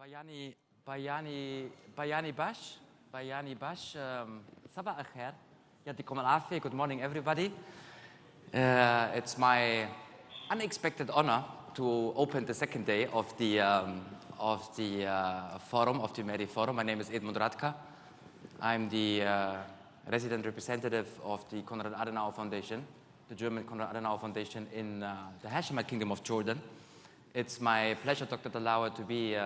Bayani Bash, Sabah al khair, Yatikum al-Afi, good morning everybody. It's my unexpected honor to open the second day of the forum, of the MERI forum. My name is Edmund Ratka. I'm the resident representative of the Konrad Adenaur Foundation, the German Konrad Adenaur Foundation in the Hashemite Kingdom of Jordan. It's my pleasure, Dr. Dalawa, to be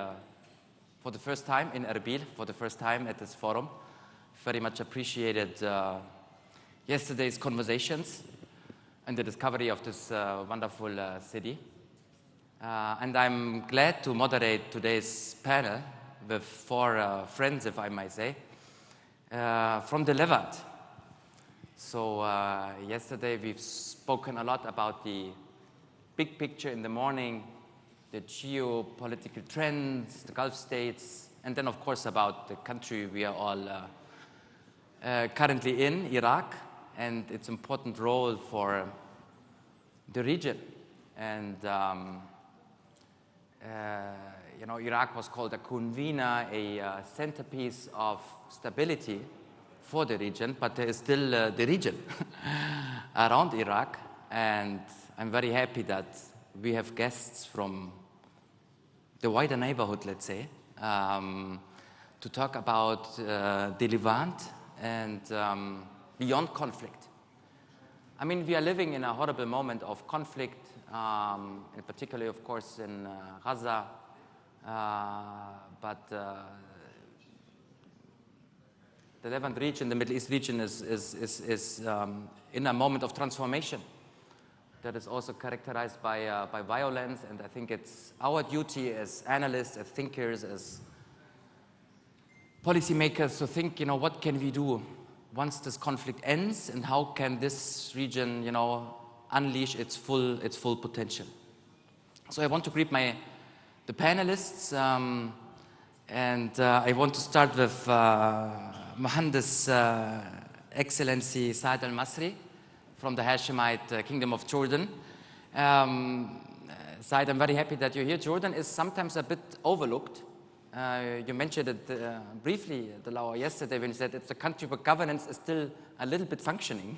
for the first time in Erbil, for the first time at this forum. Very much appreciated yesterday's conversations and the discovery of this wonderful city. And I'm glad to moderate today's panel with four friends, if I might say, from the Levant. So yesterday we've spoken a lot about the big picture in the morning, the geopolitical trends, the Gulf states, and then of course about the country we are all currently in, Iraq, and its important role for the region. And you know, Iraq was called a convener, a centerpiece of stability for the region, but there is still the region around Iraq, and I'm very happy that we have guests from the wider neighborhood, let's say, to talk about the Levant and beyond conflict. I mean, we are living in a horrible moment of conflict, in particular, of course, in Gaza, but the Levant region, the Middle East region is in a moment of transformation that is also characterized by violence, and I think it's our duty as analysts, as thinkers, as policymakers to think, you know, what can we do once this conflict ends, and how can this region, you know, unleash its full potential. So I want to greet the panelists, and I want to start with Mohandas Excellency Saad Al-Masri from the Hashemite Kingdom of Jordan. Saad, I'm very happy that you're here. Jordan is sometimes a bit overlooked. You mentioned it briefly, Dalawa, yesterday when you said it's a country where governance is still a little bit functioning.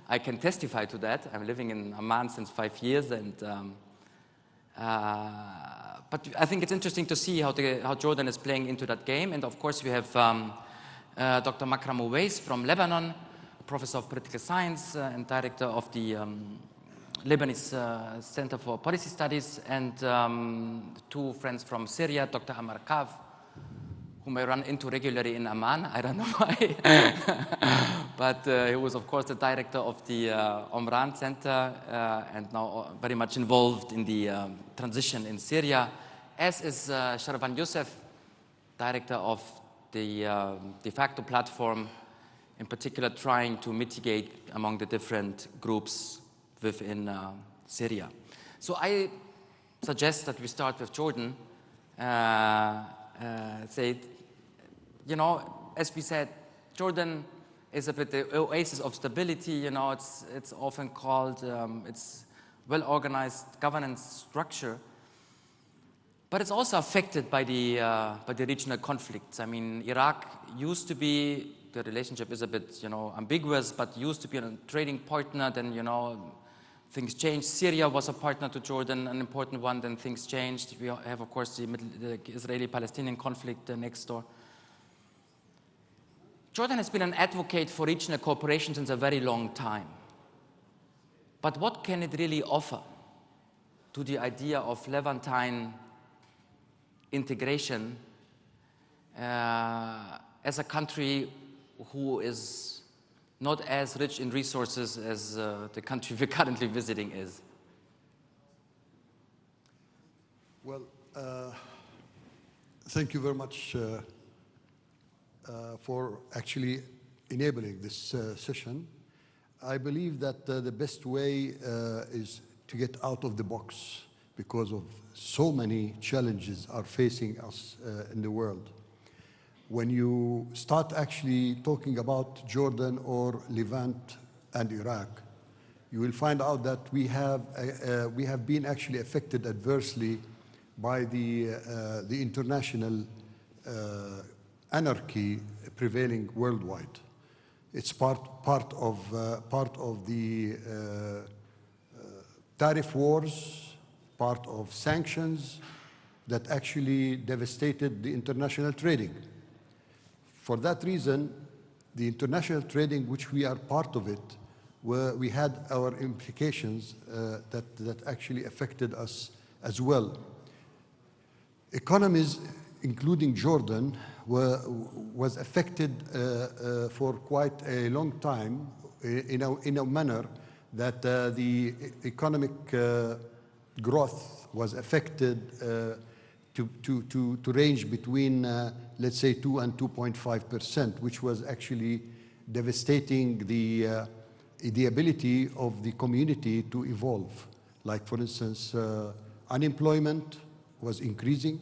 I can testify to that. I'm living in Amman since 5 years, and but I think it's interesting to see how Jordan is playing into that game. And of course, we have Dr. Makram Ouaiss from Lebanon, Professor of Political Science and Director of the Lebanese Center for Policy Studies, and two friends from Syria, Dr. Ammar Kahf, whom I run into regularly in Amman. I don't know why. But he was, of course, the director of the Omran Center and now very much involved in the transition in Syria, as is Sherwan Yousif, director of the DeFacto platform, in particular trying to mitigate among the different groups within Syria. So I suggest that we start with Jordan. Say, you know, as we said, Jordan is a bit the oasis of stability. You know, it's often called, it's well-organized governance structure, but it's also affected by the regional conflicts. I mean, Iraq used to be, the relationship is a bit, you know, ambiguous, but used to be a trading partner. Then, you know, things changed. Syria was a partner to Jordan, an important one. Then things changed. We have, of course, the Israeli-Palestinian conflict next door. Jordan has been an advocate for regional cooperation since a very long time. But what can it really offer to the idea of Levantine integration as a country who is not as rich in resources as the country we're currently visiting is? Well, thank you very much for actually enabling this session. I believe that the best way is to get out of the box, because of so many challenges are facing us in the world. When you start actually talking about Jordan or Levant and Iraq, you will find out that we have been actually affected adversely by the international anarchy prevailing worldwide. It's part of the tariff wars, part of sanctions that actually devastated the international trading. For that reason, the international trading, which we are part of it, we had our implications that actually affected us as well. Economies, including Jordan, was affected for quite a long time in a manner that the economic growth was affected to range between, let's say, 2 and 2.5%, which was actually devastating the ability of the community to evolve. Like, for instance, unemployment was increasing,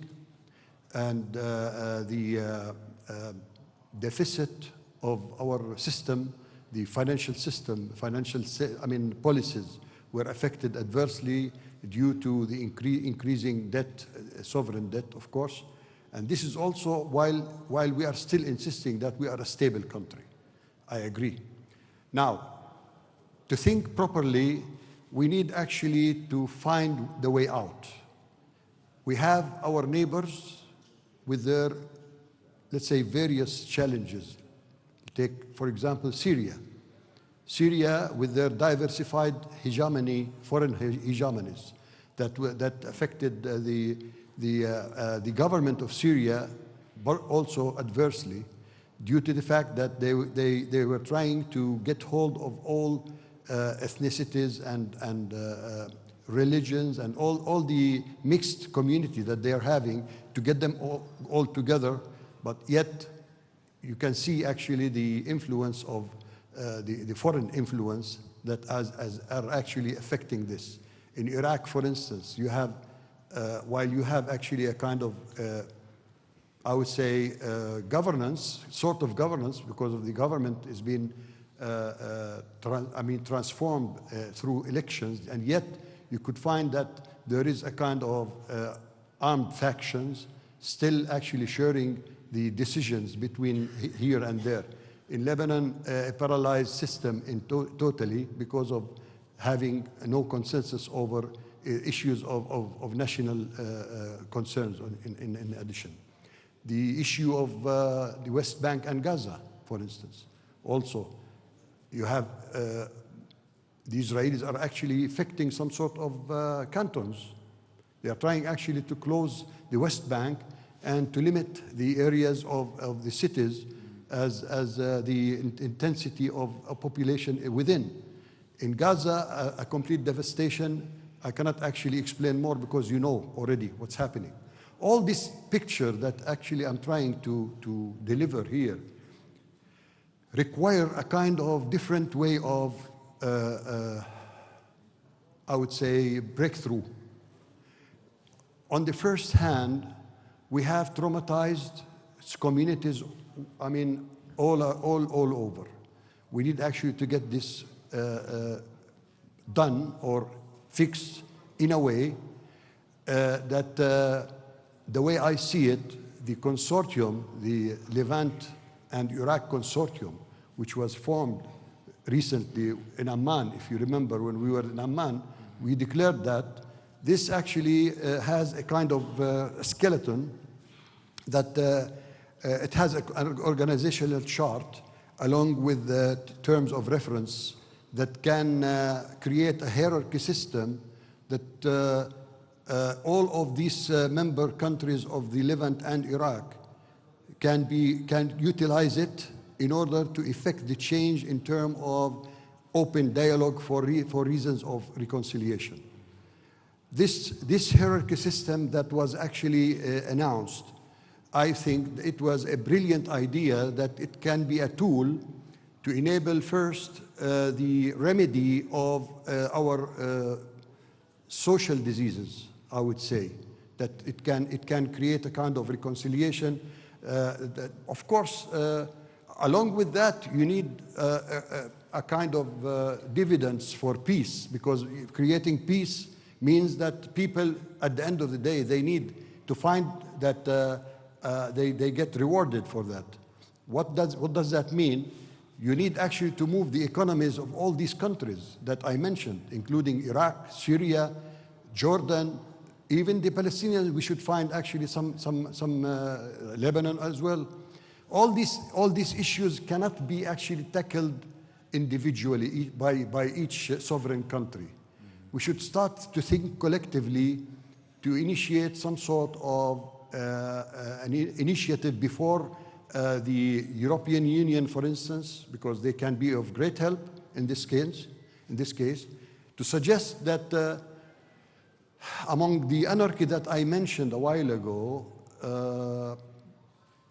and the deficit of our system, the financial system, policies were affected adversely due to the increasing debt, sovereign debt, of course. And this is also while we are still insisting that we are a stable country. I agree. Now, to think properly, we need actually to find the way out. We have our neighbors with their, let's say, various challenges. Take, for example, Syria. Syria, with their diversified hegemony, foreign hegemonies, that affected the government of Syria, but also adversely, due to the fact that they were trying to get hold of all ethnicities and religions and all the mixed community that they are having, to get them all together. But yet you can see actually the influence of the foreign influence that are actually affecting this. In Iraq, for instance, you have, while you have actually a kind of, I would say, governance, sort of governance, because of the government is being, transformed through elections, and yet you could find that there is a kind of armed factions still actually sharing the decisions between here and there. In Lebanon, a paralyzed system totally because of having no consensus over issues of national concerns in addition. The issue of the West Bank and Gaza, for instance, also you have the Israelis are actually effecting some sort of cantons. They are trying actually to close the West Bank and to limit the areas of the cities as the intensity of a population within. In Gaza, a complete devastation. I cannot actually explain more because you know already what's happening. All this picture that actually I'm trying to deliver here require a kind of different way of, I would say, breakthrough. On the first hand, we have traumatized communities, all over. We need actually to get this done or fixed in a way that the way I see it, the consortium, the Levant and Iraq consortium, which was formed recently in Amman, if you remember when we were in Amman, we declared that this actually has a kind of skeleton that it has an organizational chart along with the terms of reference that can create a hierarchy system that all of these member countries of the Levant and Iraq can utilize it in order to effect the change in terms of open dialogue for reasons of reconciliation. This hierarchy system that was actually announced, I think it was a brilliant idea that it can be a tool to enable first the remedy of our social diseases, I would say, that it can create a kind of reconciliation. That, of course, along with that, you need a kind of dividends for peace, because creating peace means that people, at the end of the day, they need to find that they get rewarded for that. What does that mean? You need actually to move the economies of all these countries that I mentioned, including Iraq, Syria, Jordan, even the Palestinians. We should find actually some Lebanon as well. All these issues cannot be actually tackled individually by each sovereign country. We should start to think collectively to initiate some sort of an initiative before the European Union, for instance, because they can be of great help in this case, to suggest that among the anarchy that I mentioned a while ago,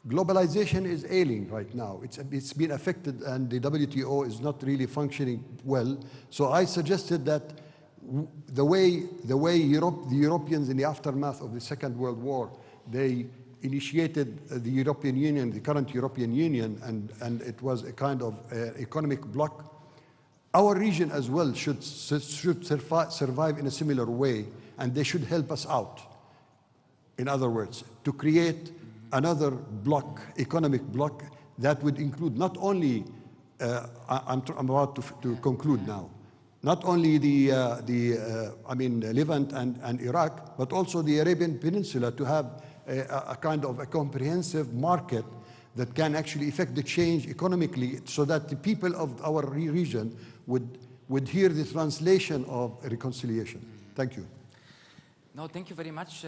globalization is ailing right now. It's been affected, and the WTO is not really functioning well. So I suggested that the way the Europeans in the aftermath of the Second World War, they initiated the European Union, the current European Union, and it was a kind of economic bloc. Our region as well should survive in a similar way, and they should help us out. In other words, to create another bloc, economic bloc, that would include not only, I'm about to conclude now, not only Levant and Iraq, but also the Arabian Peninsula, to have a kind of a comprehensive market that can actually effect the change economically, so that the people of our region would hear the translation of reconciliation. Thank you. No, thank you very much,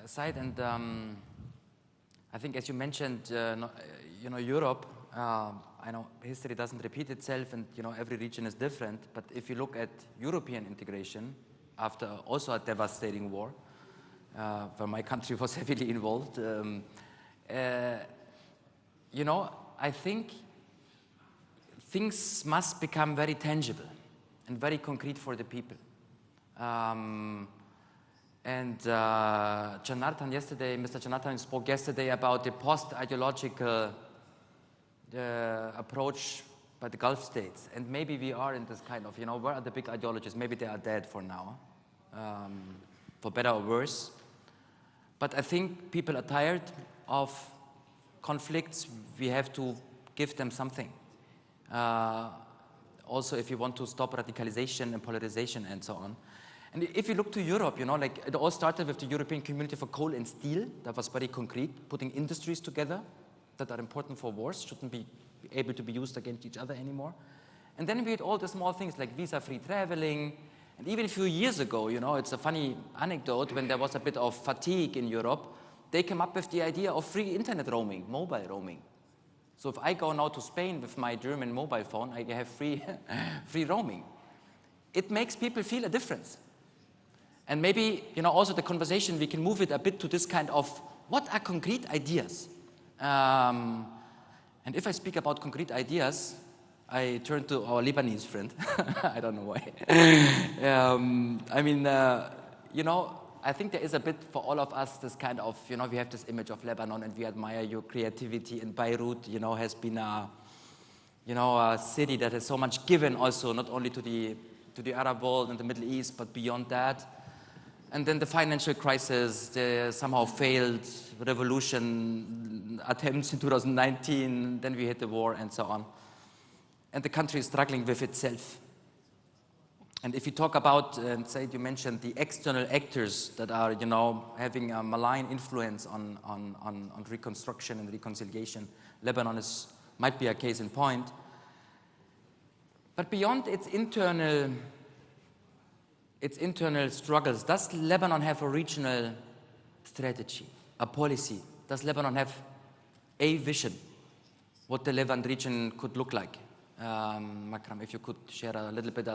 Said. And I think, as you mentioned, Europe, I know history doesn't repeat itself, and every region is different. But if you look at European integration, after also a devastating war, where my country was heavily involved, I think things must become very tangible and very concrete for the people. Mr. Janathan spoke yesterday about the post-ideological approach by the Gulf states. And maybe we are in this kind of, where are the big ideologies? Maybe they are dead for now, for better or worse. But I think people are tired of conflicts. We have to give them something. Also, if you want to stop radicalization and polarization and so on. And if you look to Europe, it all started with the European Community for Coal and Steel. That was very concrete, putting industries together that are important for wars, shouldn't be able to be used against each other anymore. And then we had all the small things like visa-free traveling. And even a few years ago, it's a funny anecdote, when there was a bit of fatigue in Europe, they came up with the idea of free internet roaming, mobile roaming. So if I go now to Spain with my German mobile phone, I have free roaming. It makes people feel a difference. And maybe, also the conversation, we can move it a bit to this kind of, what are concrete ideas? And if I speak about concrete ideas, I turn to our Lebanese friend. I don't know why. I think there is a bit for all of us this kind of, we have this image of Lebanon and we admire your creativity. And Beirut, has been a city that has so much given also, not only to the Arab world and the Middle East, but beyond that. And then the financial crisis, the somehow failed revolution attempts in 2019, then we had the war and so on. And the country is struggling with itself. And if you talk about, say you mentioned the external actors that are, having a malign influence on reconstruction and reconciliation, Lebanon might be a case in point. But beyond its internal struggles, does Lebanon have a regional strategy, a policy? Does Lebanon have a vision, what the Levant region could look like? Makram, if you could share a little bit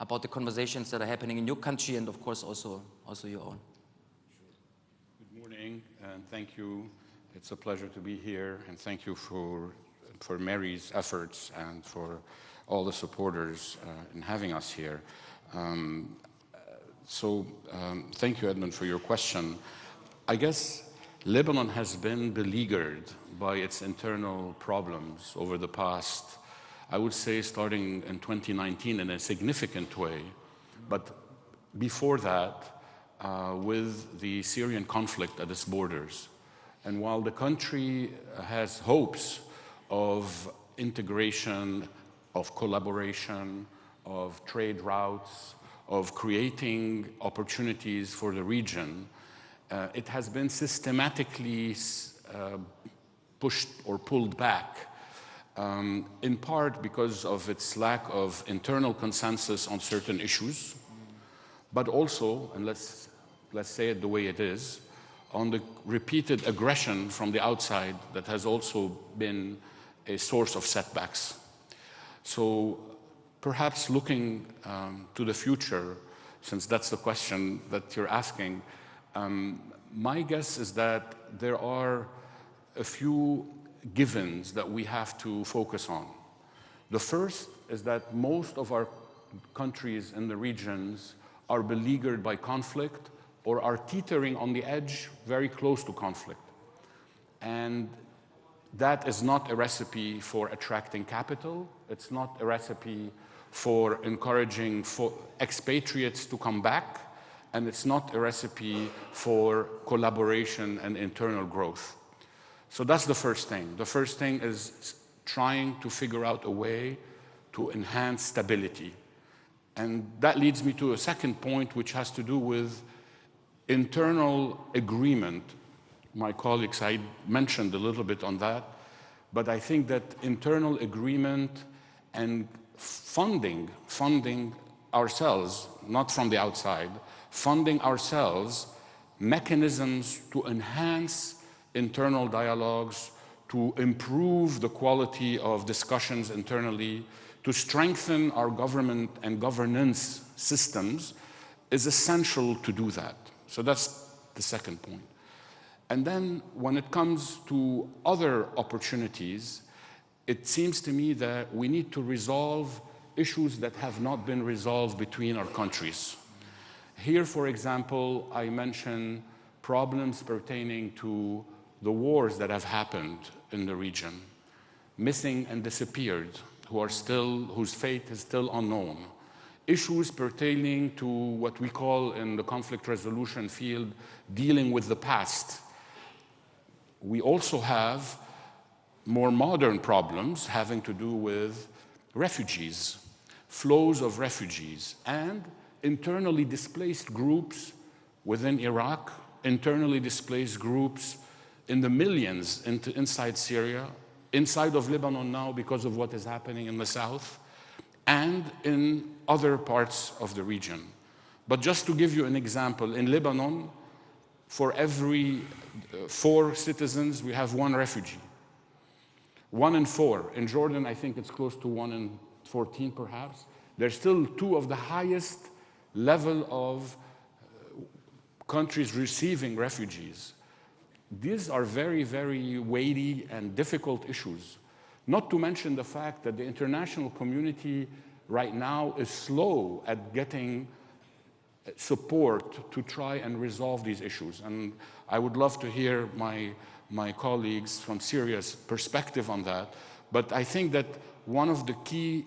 about the conversations that are happening in your country and, of course, also your own. Sure. Good morning, and thank you. It's a pleasure to be here, and thank you for MERI's efforts and for all the supporters in having us here. Thank you, Edmund, for your question. I guess Lebanon has been beleaguered by its internal problems over the past, I would say, starting in 2019 in a significant way. But before that with the Syrian conflict at its borders. And while the country has hopes of integration, of collaboration, of trade routes, of creating opportunities for the region, it has been systematically pushed or pulled back, in part because of its lack of internal consensus on certain issues, but also, and let's say it the way it is, on the repeated aggression from the outside that has also been a source of setbacks. So perhaps looking to the future, since that's the question that you're asking, my guess is that there are a few givens that we have to focus on. The first is that most of our countries in the regions are beleaguered by conflict or are teetering on the edge very close to conflict. And that is not a recipe for attracting capital. It's not a recipe for encouraging expatriates to come back. And it's not a recipe for collaboration and internal growth. So that's the first thing. The first thing is trying to figure out a way to enhance stability. And that leads me to a second point, which has to do with internal agreement. My colleagues, I mentioned a little bit on that, but I think that internal agreement and funding ourselves, not from the outside, funding ourselves mechanisms to enhance internal dialogues, to improve the quality of discussions internally, to strengthen our government and governance systems is essential to do that. So that's the second point. And then when it comes to other opportunities, it seems to me that we need to resolve issues that have not been resolved between our countries. Here, for example, I mention problems pertaining to the wars that have happened in the region, missing and disappeared, whose fate is still unknown. Issues pertaining to what we call in the conflict resolution field, dealing with the past. We also have more modern problems having to do with refugees, flows of refugees, and internally displaced groups within Iraq, internally displaced groups in the millions inside Syria, inside of Lebanon now because of what is happening in the south, and in other parts of the region. But just to give you an example, in Lebanon, for every 4 citizens, we have 1 refugee. 1 in 4. In Jordan, I think it's close to 1 in 14, perhaps. There's still 2 of the highest level of countries receiving refugees. These are very, very weighty and difficult issues. Not to mention the fact that the international community right now is slow at getting support to try and resolve these issues. And I would love to hear my colleagues from Syria's perspective on that. But I think that one of the key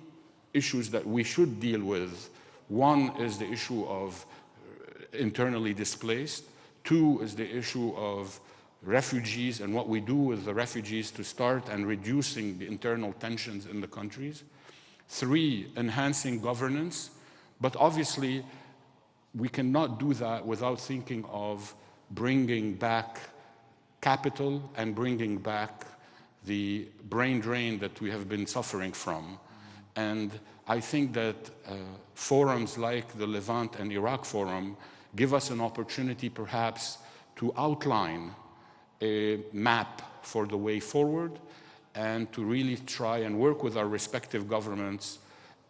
issues that we should deal with, one is the issue of internally displaced. 2 is the issue of refugees and what we do with the refugees to start and reducing the internal tensions in the countries. 3, enhancing governance. But obviously, we cannot do that without thinking of bringing back capital and bringing back the brain drain that we have been suffering from. And I think that forums like the Levant and Iraq Forum give us an opportunity perhaps to outline a map for the way forward and to really try and work with our respective governments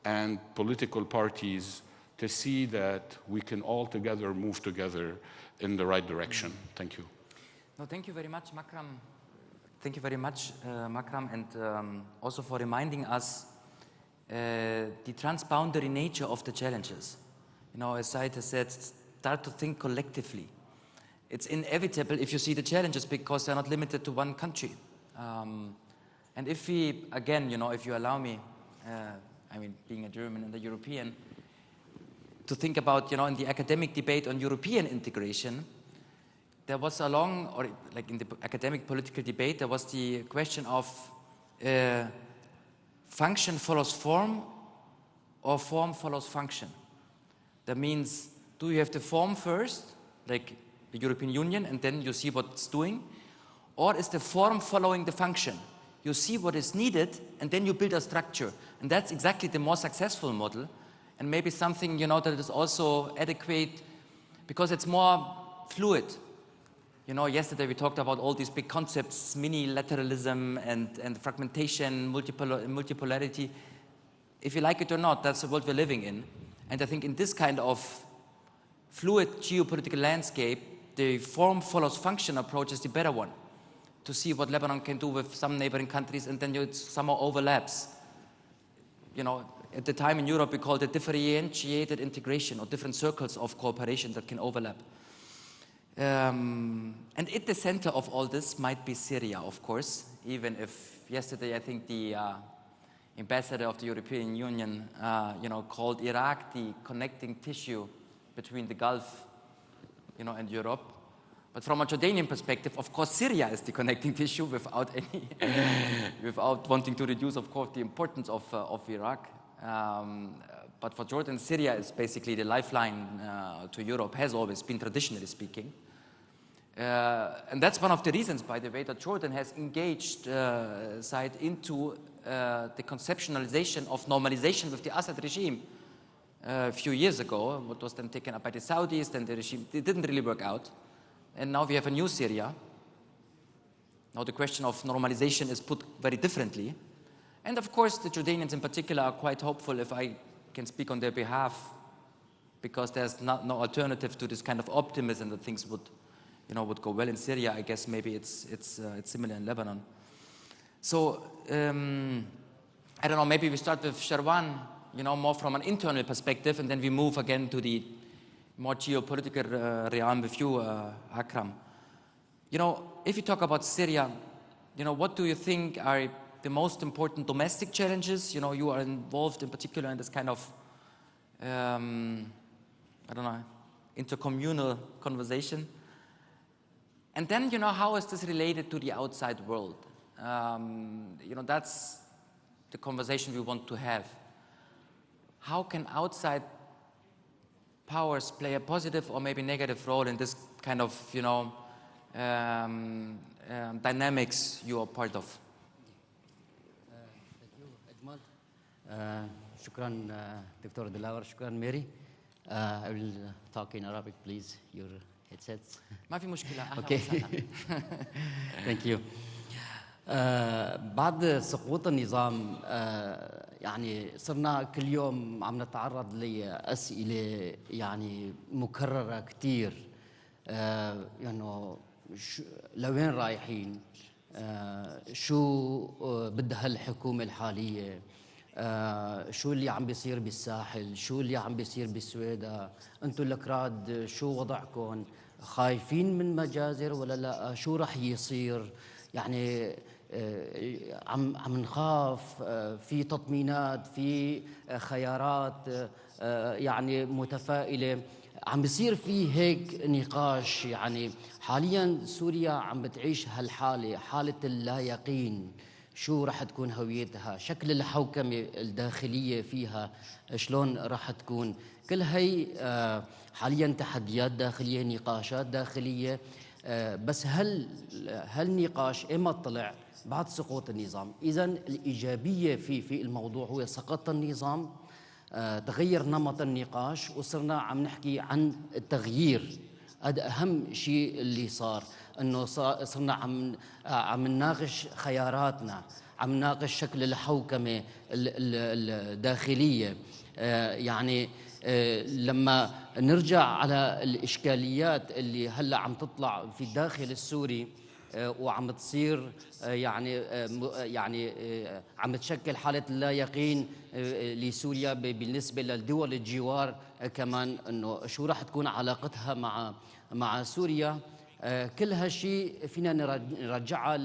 and political parties to see that we can all together move together in the right direction. Thank you. No, thank you very much, Makram. Thank you very much, Makram, and also for reminding us the transboundary nature of the challenges. You know, as Said has said, start to think collectively. It's inevitable if you see the challenges because they're not limited to one country. And if we, again, you know, if you allow me, I mean, being a German and a European, to think about, in the academic debate on European integration, there was a long, or like in the academic political debate, there was the question of function follows form or form follows function. That means, do you have the form first, like the European Union, and then you see what it's doing? Or is the form following the function? You see what is needed, and then you build a structure. And that's exactly the more successful model, and maybe something, that is also adequate, because it's more fluid. Yesterday we talked about all these big concepts, mini-lateralism and fragmentation, multipolarity. If you like it or not, that's the world we're living in. And I think in this kind of fluid geopolitical landscape, the form follows function approach is the better one, to see what Lebanon can do with some neighboring countries, and then it somehow overlaps. At the time in Europe, we called it differentiated integration, or different circles of cooperation that can overlap. And at the center of all this might be Syria, of course, even if yesterday I think the ambassador of the European Union, called Iraq the connecting tissue between the Gulf, and Europe. But from a Jordanian perspective, of course, Syria is the connecting tissue without without wanting to reduce, of course, the importance of Iraq. But for Jordan, Syria is basically the lifeline to Europe, has always been, traditionally speaking. And that's one of the reasons, by the way, that Jordan has engaged side into the conceptualization of normalization with the Assad regime a few years ago, what was then taken up by the Saudis, then the regime, it didn't really work out. And now we have a new Syria. Now the question of normalization is put very differently. And of course, the Jordanians in particular are quite hopeful, if I can speak on their behalf, because there's no alternative to this kind of optimism that things would go well in Syria. I guess maybe it's similar in Lebanon. So I don't know, maybe we start with Sherwan, more from an internal perspective, and then we move again to the more geopolitical realm with you, Makram. If you talk about Syria, what do you think are the most important domestic challenges? You are involved in particular in this kind of, intercommunal conversation. And then, how is this related to the outside world? That's the conversation we want to have. How can outside powers play a positive or maybe negative role in this kind of, dynamics you are part of? Thank you, Edmund. شكرا دكتور دلاور, شكرا MERI. I will talk in Arabic, please. Your headsets. ما في مشكلة. Okay. Thank you. بعد سقوط النظام صرنا كل يوم عم نتعرض لأسئلة مكررة كتير. لوين رايحين؟ شو بدها الحكومة الحالية؟ شو اللي عم بيصير بالساحل؟ شو اللي عم بيصير بالسويدة؟ انتم الأكراد شو وضعكم؟ خايفين من مجازر ولا لا؟ شو رح يصير؟ عم نخاف، في تطمينات، في خيارات متفائلة، عم بيصير في هيك نقاش. حاليا سوريا عم بتعيش هالحالة، حالة اللا يقين. شو رح تكون هويتها؟ شكل الحوكمة الداخلية فيها شلون رح تكون؟ كل هي حاليا تحديات داخلية، نقاشات داخلية. بس هالنقاش إما طلع بعد سقوط النظام. إذن الإيجابية في الموضوع هو سقط النظام، تغير نمط النقاش، وصرنا عم نحكي عن التغيير. هذا أهم شيء اللي صار، إنه صرنا عم نناقش خياراتنا، عم نناقش شكل الحوكمة الداخلية. لما نرجع على الإشكاليات اللي هلأ عم تطلع في الداخل السوري وعم تصير عم تشكل حالة اللا يقين لسوريا بالنسبة للدول الجوار كمان، إنه شو راح تكون علاقتها مع سوريا. كل هالشيء فينا نرجعها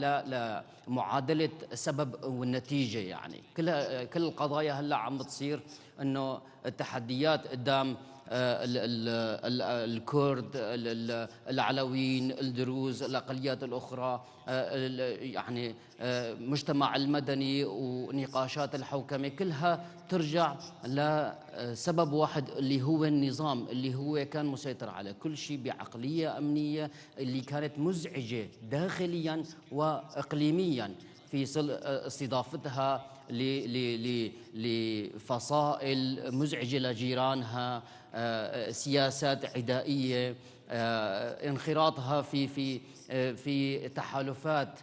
لمعادلة السبب والنتيجة. كل القضايا هلا عم بتصير انه التحديات قدام الكرد، العلويين، الدروز، الأقليات الأخرى، يعني مجتمع المدني ونقاشات الحوكمة، كلها ترجع لسبب واحد اللي هو النظام اللي هو كان مسيطر على كل شيء بعقلية أمنية اللي كانت مزعجة داخليا وإقليميا في استضافتها لفصائل مزعجة لجيرانها، سياسات عدائية، انخراطها في تحالفات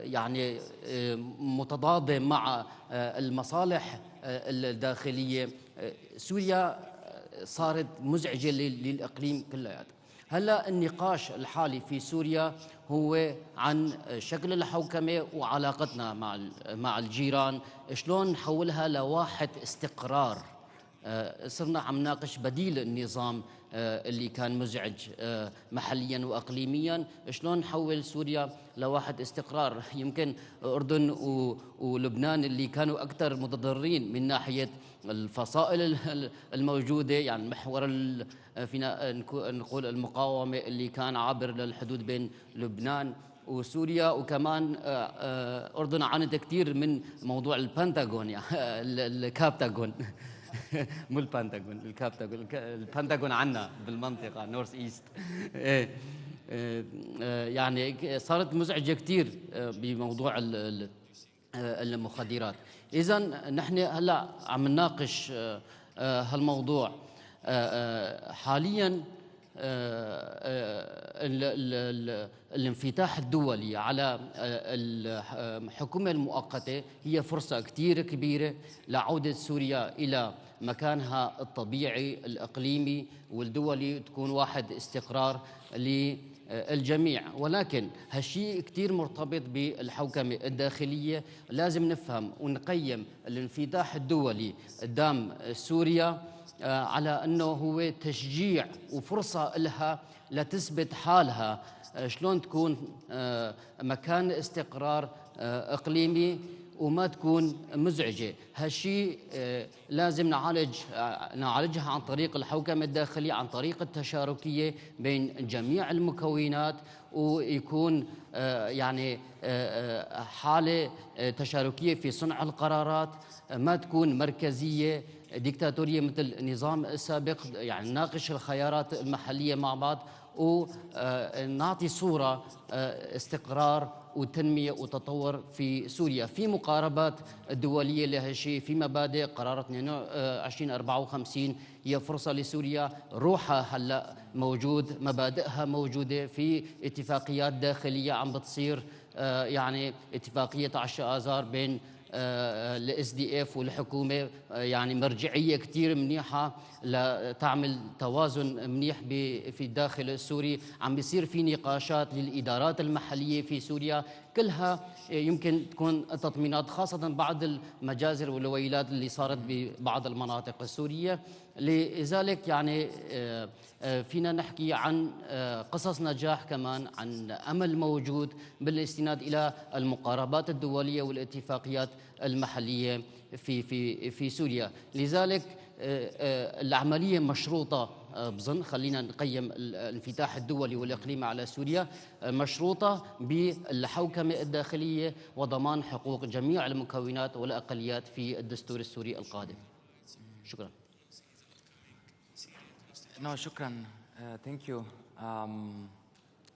يعني متضادة مع المصالح الداخلية. سوريا صارت مزعجة للإقليم كلياته. هلا النقاش الحالي في سوريا هو عن شكل الحوكمة وعلاقتنا مع الجيران، شلون نحولها لواحة استقرار. صرنا عم نناقش بديل النظام اللي كان مزعج محليا واقليميا، شلون نحول سوريا لواحد استقرار. يمكن الاردن ولبنان اللي كانوا اكثر متضررين من ناحيه الفصائل الموجوده، يعني محور فينا نقول المقاومه اللي كان عابر للحدود بين لبنان وسوريا، وكمان الاردن عانت كثير من موضوع البنتاغون، يعني الكابتاغون مو البنتاغون، الكابتاغون. البنتاغون عنا بالمنطقه نورث ايست. يعني صارت مزعجه كثير بموضوع المخدرات. اذا نحن هلا عم نناقش هالموضوع حاليا. الانفتاح الدولي على الحكومة المؤقتة هي فرصة كثير كبيرة لعودة سوريا إلى مكانها الطبيعي الإقليمي والدولي، تكون واحد استقرار للجميع. ولكن هالشيء كثير مرتبط بالحوكمة الداخلية. لازم نفهم ونقيم الانفتاح الدولي قدام سوريا على أنه هو تشجيع وفرصة لها لتثبت حالها، شلون تكون مكان استقرار إقليمي وما تكون مزعجة. هالشيء لازم نعالجها عن طريق الحوكمة الداخلية، عن طريق التشاركية بين جميع المكونات، ويكون يعني حالة تشاركية في صنع القرارات، ما تكون مركزية ديكتاتورية مثل النظام السابق. يعني نناقش الخيارات المحلية مع بعض ونعطي صورة استقرار وتنمية وتطور في سوريا. في مقاربات دولية لهالشيء، في مبادئ قرار 2054 هي فرصة لسوريا، روحها هلا موجود، مبادئها موجودة، في اتفاقيات داخلية عم بتصير، يعني اتفاقية 10 آذار بين الاس دي اف والحكومه، يعني مرجعيه كثير منيحه لتعمل توازن منيح في الداخل السوري. عم بيصير في نقاشات للادارات المحليه في سوريا، كلها يمكن تكون تطمينات، خاصه بعد المجازر والويلات اللي صارت ببعض المناطق السوريه. لذلك يعني فينا نحكي عن قصص نجاح، كمان عن أمل موجود بالاستناد إلى المقاربات الدولية والاتفاقيات المحلية في سوريا. لذلك العملية مشروطة، بظن خلينا نقيم الانفتاح الدولي والإقليمي على سوريا مشروطة بالحوكمة الداخلية وضمان حقوق جميع المكونات والأقليات في الدستور السوري القادم. شكرا. No, shukran. Thank you.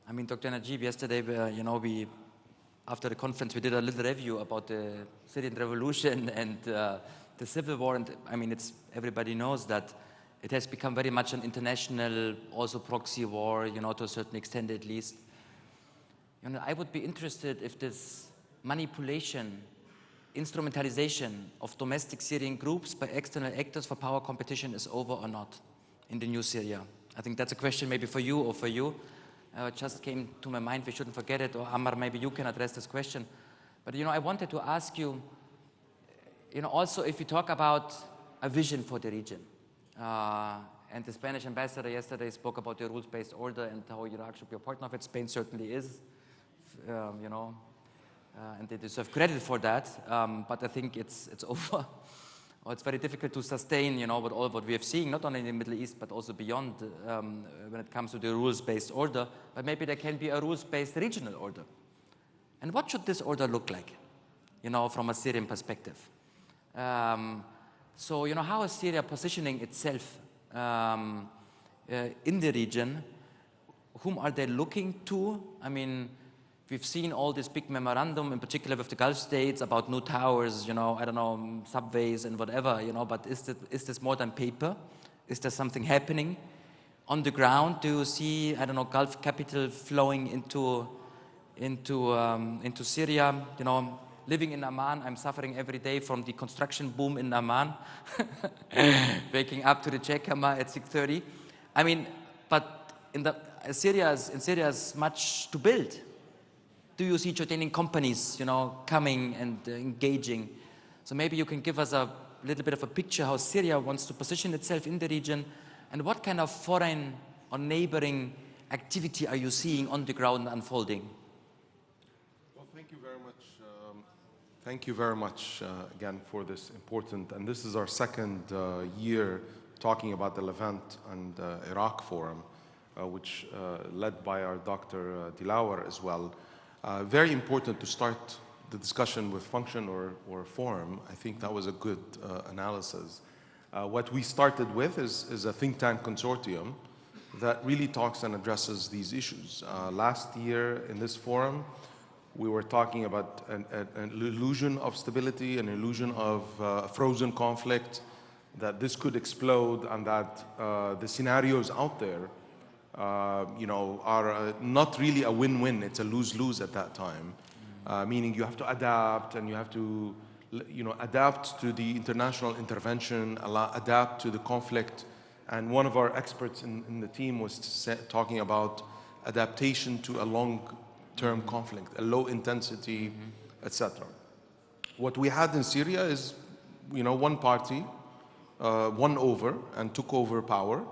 I mean, Dr. Najib, yesterday, after the conference, we did a little review about the Syrian revolution and the civil war. And I mean, everybody knows that it has become very much an international, also proxy war, to a certain extent at least. I would be interested if this manipulation, instrumentalization of domestic Syrian groups by external actors for power competition is over or not in the new Syria. I think that's a question maybe for you or for you. It just came to my mind, we shouldn't forget it, or Ammar, maybe you can address this question. But I wanted to ask you, also if you talk about a vision for the region, and the Spanish ambassador yesterday spoke about the rules-based order and how Iraq should be a partner of it. Spain certainly is, and they deserve credit for that, but I think it's or it's very difficult to sustain, with all what we have seen, not only in the Middle East, but also beyond when it comes to the rules-based order, but maybe there can be a rules-based regional order. And what should this order look like, from a Syrian perspective? So, how is Syria positioning itself in the region? Whom are they looking to? I mean, we've seen all this big memorandum, in particular with the Gulf states, about new towers, I don't know, subways and whatever, but is this more than paper? Is there something happening on the ground? Do you see, I don't know, Gulf capital flowing into Syria? Living in Amman, I'm suffering every day from the construction boom in Amman, waking up to the check hammer at 6:30. I mean, but in Syria is much to build. Do you see Jordanian companies, coming and engaging? So maybe you can give us a little bit of a picture how Syria wants to position itself in the region, and what kind of foreign or neighboring activity are you seeing on the ground unfolding? Well, thank you very much. Thank you very much again for this important, and this is our second year talking about the Levant and Iraq Forum, which led by our Dr. Dilawar as well. Very important to start the discussion with function or form. I think that was a good analysis. What we started with is a think tank consortium that really talks and addresses these issues. Last year in this forum, we were talking about an illusion of stability, an illusion of frozen conflict, that this could explode, and that the scenarios out there are not really a win-win. It's a lose-lose at that time, meaning you have to adapt, and you have to adapt to the international intervention, adapt to the conflict. And one of our experts in the team was talking about adaptation to a long-term conflict, a low intensity, etc. What we had in Syria is, one party won over and took over power.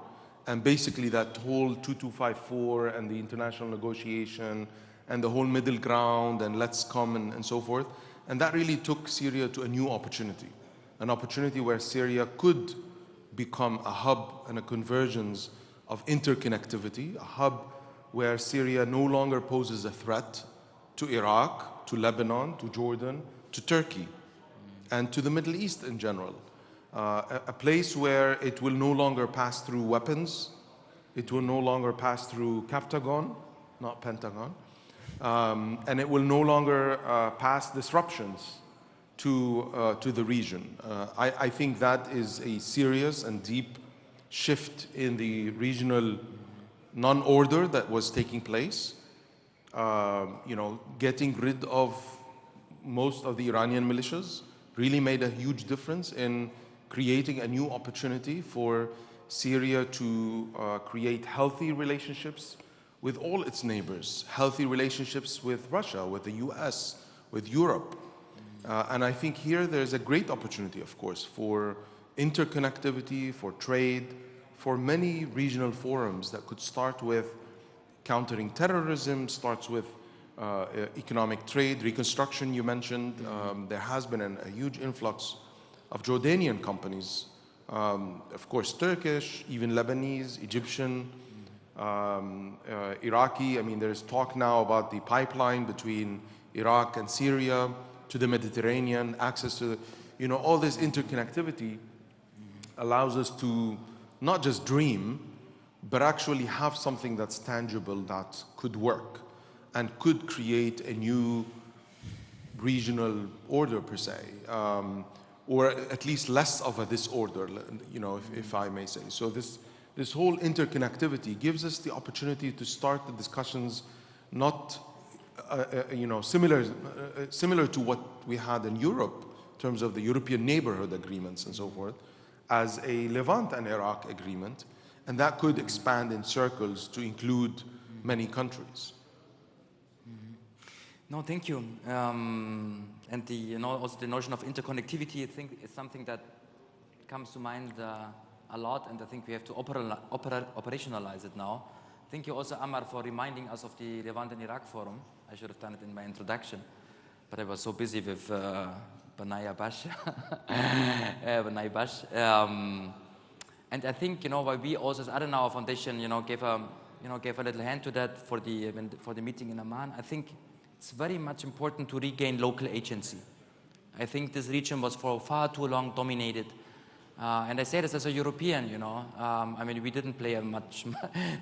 And basically that whole 2254 and the international negotiation and the whole middle ground and let's come and so forth. And that really took Syria to a new opportunity, an opportunity where Syria could become a hub and a convergence of interconnectivity, a hub where Syria no longer poses a threat to Iraq, to Lebanon, to Jordan, to Turkey, and to the Middle East in general. A place where it will no longer pass through weapons, it will no longer pass through Captagon, not Pentagon, and it will no longer pass disruptions to the region. I think that is a serious and deep shift in the regional non-order that was taking place. Getting rid of most of the Iranian militias really made a huge difference in creating a new opportunity for Syria to create healthy relationships with all its neighbors, healthy relationships with Russia, with the US, with Europe. And I think here there's a great opportunity, of course, for interconnectivity, for trade, for many regional forums that could start with countering terrorism, starts with economic trade, reconstruction you mentioned. There has been a huge influx of Jordanian companies, of course Turkish, even Lebanese, Egyptian, Iraqi. I mean, there's talk now about the pipeline between Iraq and Syria to the Mediterranean, access to all this interconnectivity allows us to not just dream, but actually have something that's tangible that could work and could create a new regional order per se. Or at least less of a disorder, if I may say. So this whole interconnectivity gives us the opportunity to start the discussions not, similar to what we had in Europe in terms of the European neighborhood agreements and so forth, as a Levant and Iraq agreement, and that could expand in circles to include many countries. No, thank you. And also the notion of interconnectivity, I think, is something that comes to mind a lot, and I think we have to operationalize it now. Thank you also, Ammar, for reminding us of the Levant and Iraq Forum. I should have done it in my introduction, but I was so busy with Banaya Bash. Banaya Bash. And I think, why we also as Adenaur Foundation, gave a little hand to that for the meeting in Amman. I think it's very much important to regain local agency. I think this region was for far too long dominated. And I say this as a European, I mean, we didn't play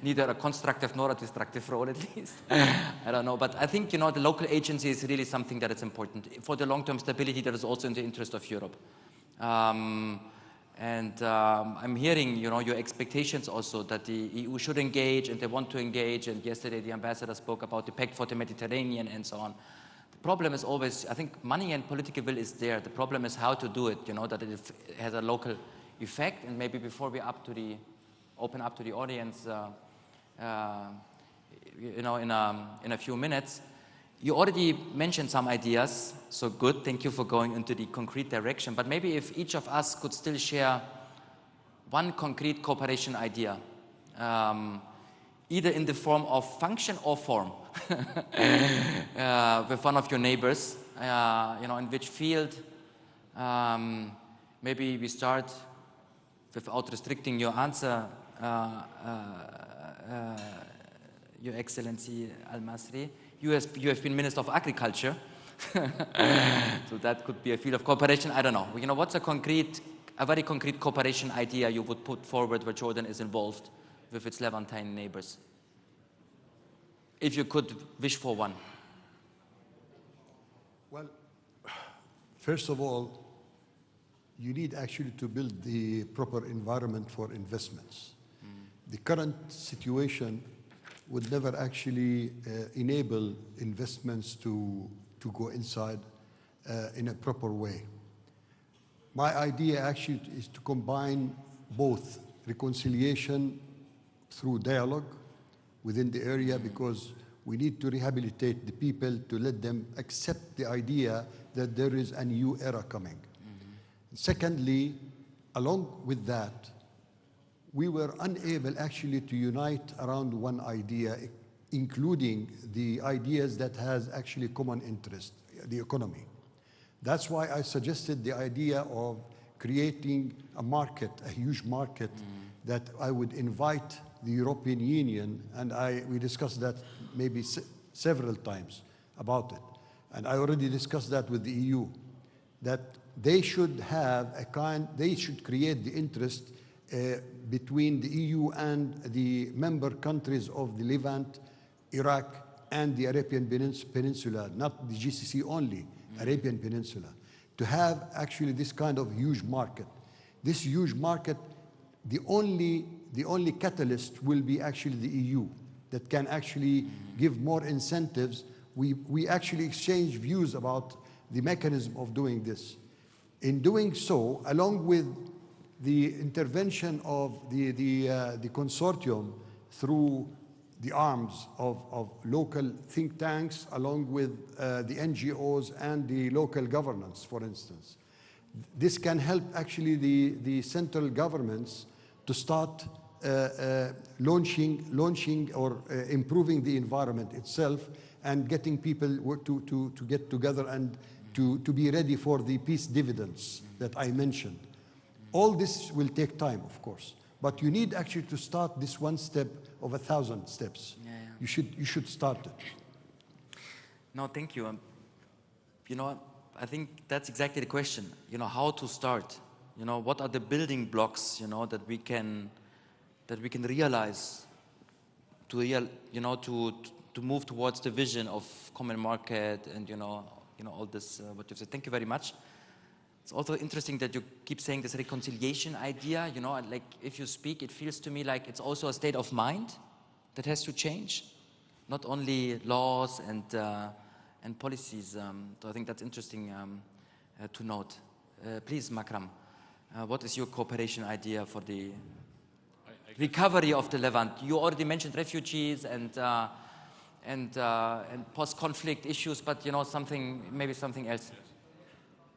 neither a constructive nor a destructive role, at least. I don't know. But I think, the local agency is really something that is important. For the long-term stability, that is also in the interest of Europe. I'm hearing, your expectations also that the EU should engage and they want to engage. And yesterday, the ambassador spoke about the Pact for the Mediterranean and so on. The problem is always, I think money and political will is there. The problem is how to do it, that it has a local effect. And maybe before we open up to the audience, in a few minutes, you already mentioned some ideas. So good, thank you for going into the concrete direction. But maybe if each of us could still share one concrete cooperation idea, either in the form of function or form, with one of your neighbors, in which field, maybe we start without restricting your answer, Your Excellency Al-Masri. You have been Minister of Agriculture, so that could be a field of cooperation. I don't know. What's a very concrete cooperation idea you would put forward where Jordan is involved with its Levantine neighbors? If you could wish for one. Well, first of all, you need actually to build the proper environment for investments. The current situation would never actually enable investments to go inside in a proper way. My idea actually is to combine both reconciliation through dialogue within the area, because we need to rehabilitate the people to let them accept the idea that there is a new era coming. Secondly, along with that, we were unable actually to unite around one idea, including the ideas that has actually common interest, the economy. That's why I suggested the idea of creating a market, a huge market, that I would invite the European Union, and we discussed that maybe several times about it. And I already discussed that with the EU, that they should they should create the interest between the EU and the member countries of the Levant, Iraq, and the Arabian Peninsula, not the GCC only, Arabian Peninsula, to have actually this kind of huge market. This huge market, the only catalyst will be actually the EU that can actually give more incentives. We actually exchange views about the mechanism of doing this. In doing so, along with the intervention of the consortium through the arms of local think tanks, along with the NGOs and the local governance, for instance. This can help actually the central governments to start launching or improving the environment itself, and getting people to get together and to be ready for the peace dividends that I mentioned. All this will take time, of course, but you need actually to start this one step of 1,000 steps. Yeah. You should start it. No, thank you. I think that's exactly the question. How to start. What are the building blocks, that we can realize to move towards the vision of common market and all this what you've said. Thank you very much. It's also interesting that you keep saying this reconciliation idea. Like if you speak, it feels to me like it's also a state of mind that has to change, not only laws and policies. So I think that's interesting to note. Please, Makram, what is your cooperation idea for the recovery of the Levant? You already mentioned refugees and post-conflict issues, but maybe something else.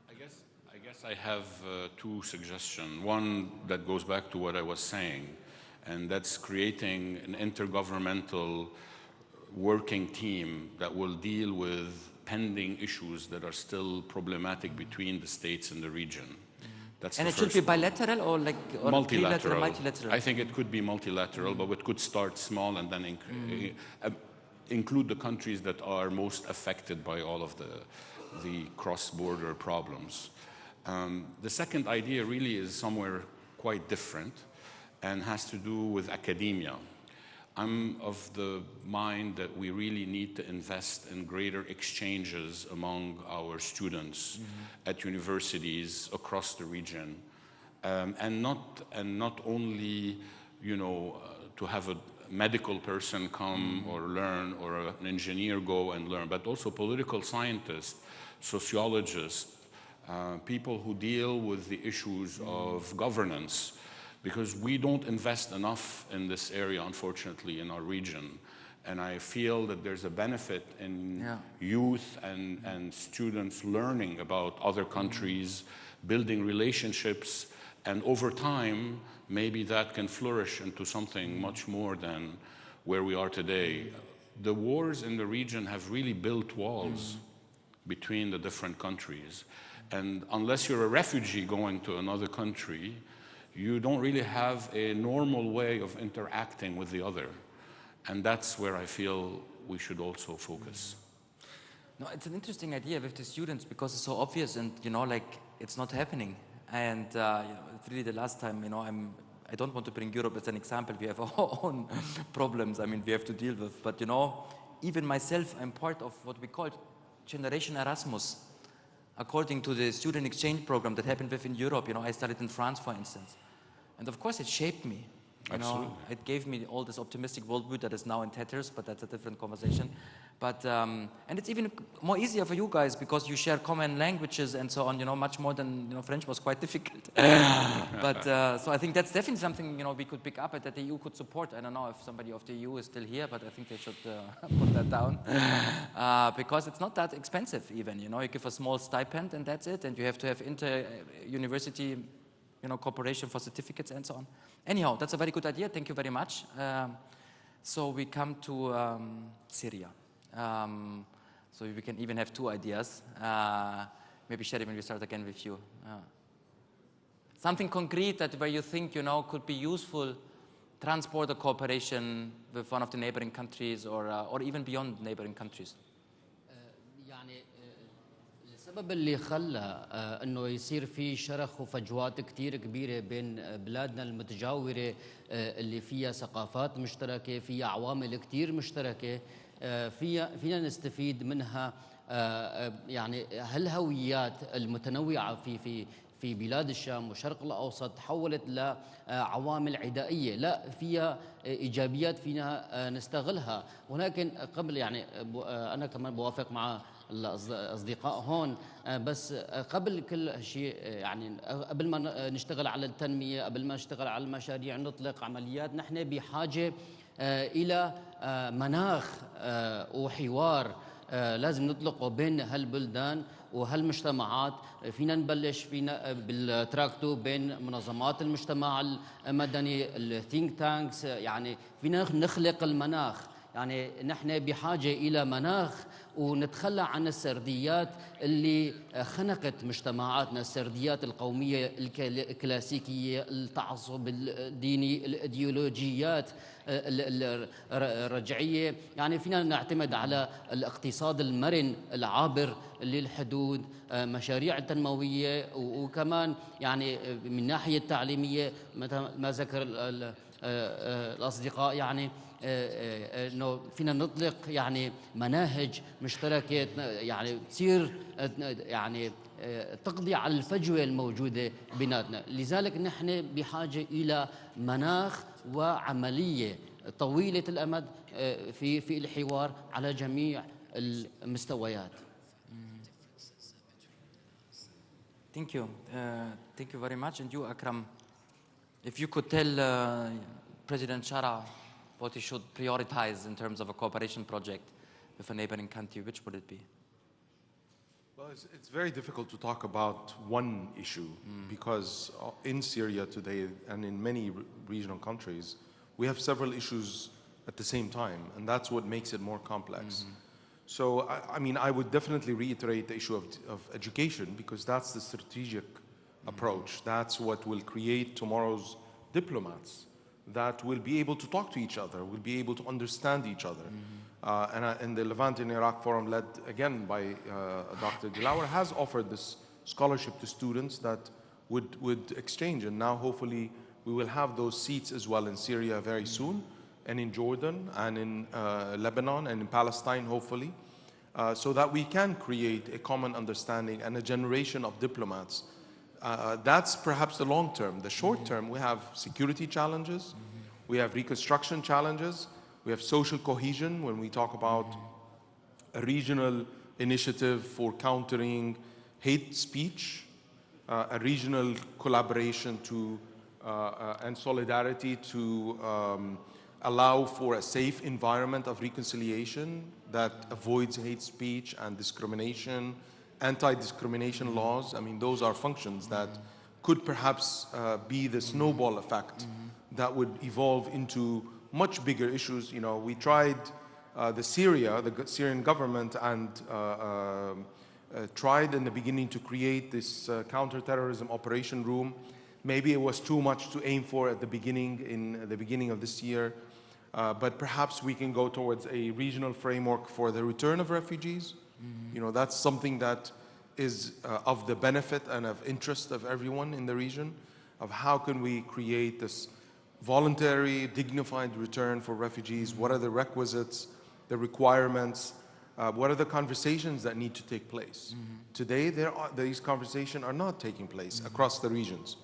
I guess I have two suggestions. One that goes back to what I was saying, and that's creating an intergovernmental working team that will deal with pending issues that are still problematic between the states in the region. That's And the it should first be one. bilateral or like or Multilateral. multilateral? I think it could be multilateral, but it could start small and then include the countries that are most affected by all of the cross-border problems. The second idea really is somewhere quite different and has to do with academia. I'm of the mind that we really need to invest in greater exchanges among our students at universities across the region, and not only, you know, to have a medical person come or learn, or an engineer go and learn, but also political scientists, sociologists, people who deal with the issues of governance, because we don't invest enough in this area, unfortunately, in our region. And I feel that there's a benefit in youth and students learning about other countries, building relationships, and over time, maybe that can flourish into something much more than where we are today. The wars in the region have really built walls between the different countries. And unless you're a refugee going to another country, you don't really have a normal way of interacting with the other. And that's where I feel we should also focus. No, it's an interesting idea with the students because it's so obvious and, you know, like it's not happening. And, you know, it's really the last time, you know, I don't want to bring Europe as an example. We have our own problems, I mean, we have to deal with. But, you know, even myself, I'm part of what we call Generation Erasmus. According to the student exchange program that happened within Europe, you know, I studied in France, for instance. And of course, it shaped me. You know, it gave me all this optimistic worldview that is now in tatters, but that's a different conversation. But, and it's even more easier for you guys because you share common languages and so on, you know, much more than, you know, French was quite difficult. But, so I think that's definitely something, you know, we could pick up and that the EU could support. I don't know if somebody of the EU is still here, but I think they should put that down. Because it's not that expensive even, you know, you give a small stipend and that's it. And you have to have inter-university, you know, cooperation for certificates and so on. Anyhow, that's a very good idea. Thank you very much. So we come to Syria. So we can even have two ideas. Maybe Sherwan, we start again with you. Something concrete that where you think, you know, could be useful, transport cooperation with one of the neighboring countries or even beyond neighboring countries. السبب اللي خلى انه يصير في شرخ وفجوات كثير كبيره بين بلادنا المتجاوره اللي فيها ثقافات مشتركه، فيها عوامل كثير مشتركه، فينا نستفيد منها. يعني هالهويات المتنوعه في بلاد الشام والشرق الاوسط تحولت لعوامل عدائيه، لا فيها ايجابيات فينا نستغلها. ولكن قبل يعني انا كمان بوافق مع الأصدقاء هون، بس قبل كل شيء يعني قبل ما نشتغل على التنمية، قبل ما نشتغل على المشاريع، نطلق عمليات، نحن بحاجة إلى مناخ وحوار لازم نطلقه بين هالبلدان وهالمجتمعات. فينا نبلش فينا بالتراكتو بين منظمات المجتمع المدني، الثينك تانكس، يعني فينا نخلق المناخ. يعني نحن بحاجة إلى مناخ ونتخلى عن السرديات اللي خنقت مجتمعاتنا، السرديات القومية الكلاسيكية، التعصب الديني، الإيديولوجيات الرجعية. يعني فينا نعتمد على الاقتصاد المرن العابر للحدود، مشاريع تنموية، وكمان يعني من ناحية التعليمية مثل ما ذكر الأصدقاء، يعني انه فينا نطلق يعني مناهج مشتركه يعني تصير يعني تقضي على الفجوه الموجوده بيناتنا. لذلك نحن بحاجه الى مناخ وعمليه طويله الامد في الحوار على جميع المستويات. Thank you. Thank you very much. And you, Akram, if you could tell President Shara what he should prioritize in terms of a cooperation project with a neighboring country, which would it be? Well, it's very difficult to talk about one issue because in Syria today and in many regional countries, we have several issues at the same time, and that's what makes it more complex. So, I mean, I would definitely reiterate the issue of education, because that's the strategic approach. That's what will create tomorrow's diplomats that will be able to talk to each other, will be able to understand each other. And the Levant in Iraq Forum, led again by Dr. Dilawar, has offered this scholarship to students that would exchange. And now hopefully we will have those seats as well in Syria very soon, and in Jordan, and in Lebanon, and in Palestine, hopefully, so that we can create a common understanding and a generation of diplomats. That's perhaps the long term. The short term, we have security challenges, we have reconstruction challenges, we have social cohesion when we talk about a regional initiative for countering hate speech, a regional collaboration to and solidarity to allow for a safe environment of reconciliation that avoids hate speech and discrimination, anti-discrimination laws. I mean, those are functions that could perhaps be the snowball effect that would evolve into much bigger issues. You know, we tried the Syrian government, and tried in the beginning to create this counterterrorism operation room. Maybe it was too much to aim for at the beginning, in the beginning of this year. But perhaps we can go towards a regional framework for the return of refugees. You know, that's something that is of the benefit and of interest of everyone in the region, of how can we create this voluntary, dignified return for refugees. What are the requisites, the requirements, what are the conversations that need to take place? Today, these conversations are not taking place across the regions.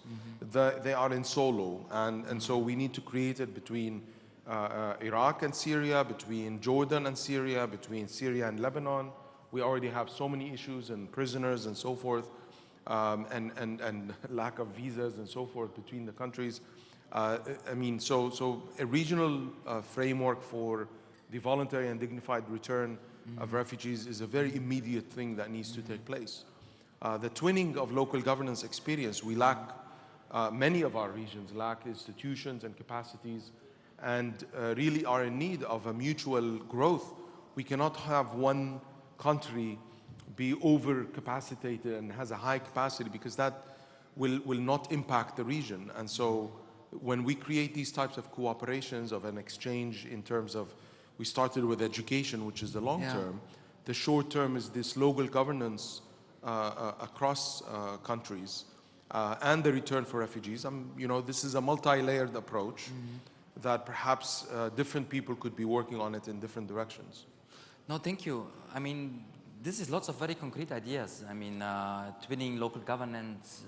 They are in solo, and so we need to create it between Iraq and Syria, between Jordan and Syria, between Syria and Lebanon. We already have so many issues and prisoners and so forth, and lack of visas and so forth between the countries. I mean, so a regional framework for the voluntary and dignified return of refugees is a very immediate thing that needs to take place. The twinning of local governance experience, we lack, many of our regions lack institutions and capacities, and really are in need of a mutual growth. We cannot have one country be overcapacitated and has a high capacity, because that will not impact the region. And so when we create these types of cooperations, of an exchange in terms of, we started with education, which is the long term. The short term is this local governance across countries, and the return for refugees. You know, this is a multi-layered approach that perhaps different people could be working on it in different directions. No, thank you. I mean, this is lots of very concrete ideas. I mean, twinning local governance.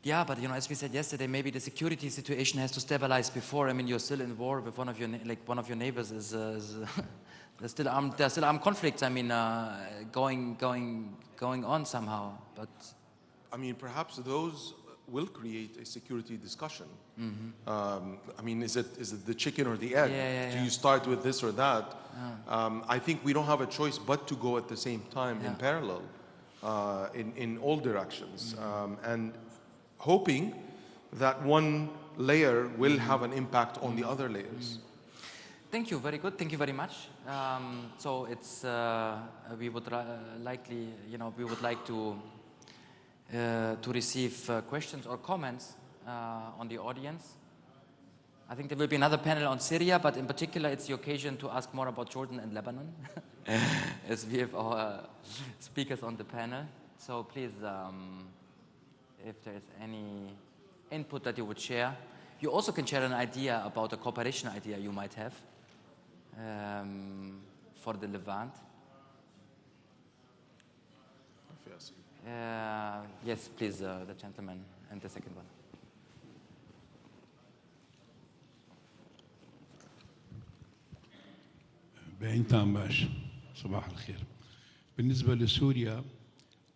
Yeah, but you know, as we said yesterday, maybe the security situation has to stabilize before. I mean, you're still in war with one of your neighbors is there's still armed conflicts. I mean, going on somehow. But I mean, perhaps those will create a security discussion. I mean, is it the chicken or the egg? Do you start with this or that? I think we don't have a choice but to go at the same time in parallel, in all directions, and hoping that one layer will have an impact on the other layers. Thank you, very good. Thank you very much. So it's we would likely, you know, we would like to receive questions or comments on the audience. I think there will be another panel on Syria, but in particular, it's the occasion to ask more about Jordan and Lebanon, as we have our speakers on the panel. So please, if there is any input that you would share. You also can share an idea about a cooperation idea you might have for the Levant. Yes, please, the gentleman and the second one. بعين باش صباح الخير. بالنسبة لسوريا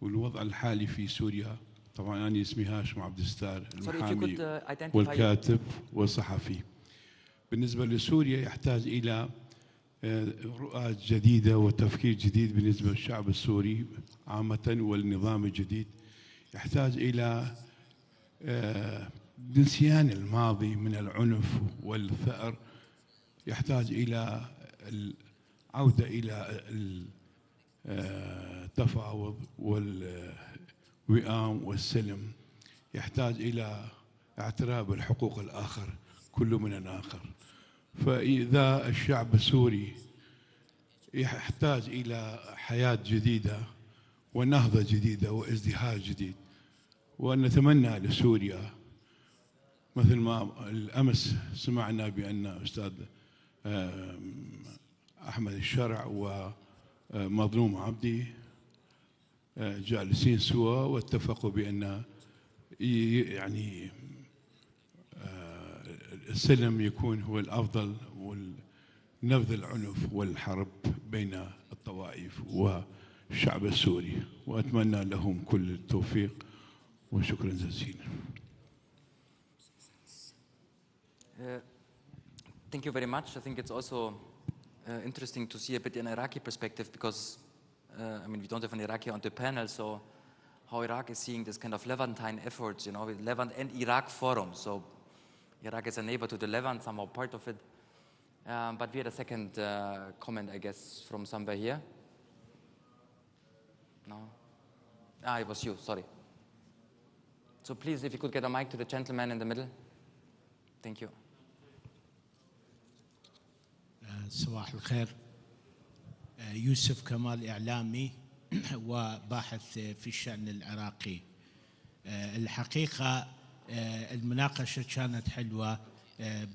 والوضع الحالي في سوريا، طبعا أنا اسمي هاشم عبد الستار، المحامي والكاتب والصحفي. بالنسبة لسوريا يحتاج إلى رؤى جديدة وتفكير جديد بالنسبة للشعب السوري عامة والنظام الجديد. يحتاج إلى نسيان الماضي من العنف والثأر يحتاج إلى العودة إلى التفاوض والوئام والسلم، يحتاج إلى اعتراف بالحقوق الآخر كل من الآخر. فإذا الشعب السوري يحتاج إلى حياة جديدة ونهضة جديدة وازدهار جديد، ونتمنى لسوريا مثل ما الأمس سمعنا بأن أستاذ أحمد الشرع ومظلوم عبدي جالسين سوا واتفقوا بأن يعني السلم يكون هو الأفضل ونبذ العنف والحرب بين الطوائف والشعب السوري، وأتمنى لهم كل التوفيق وشكرا جزيلا. Thank you very much. I think it's also interesting to see a bit in Iraqi perspective because, I mean, we don't have an Iraqi on the panel, so how Iraq is seeing this kind of Levantine efforts, you know, with Levant and Iraq Forum. So Iraq is a neighbor to the Levant, somehow part of it. But we had a second comment, I guess, from somewhere here. No? Ah, it was you, sorry. So please, if you could get a mic to the gentleman in the middle. Thank you. صباح الخير. يوسف كمال إعلامي وباحث في الشأن العراقي. الحقيقة المناقشة كانت حلوة،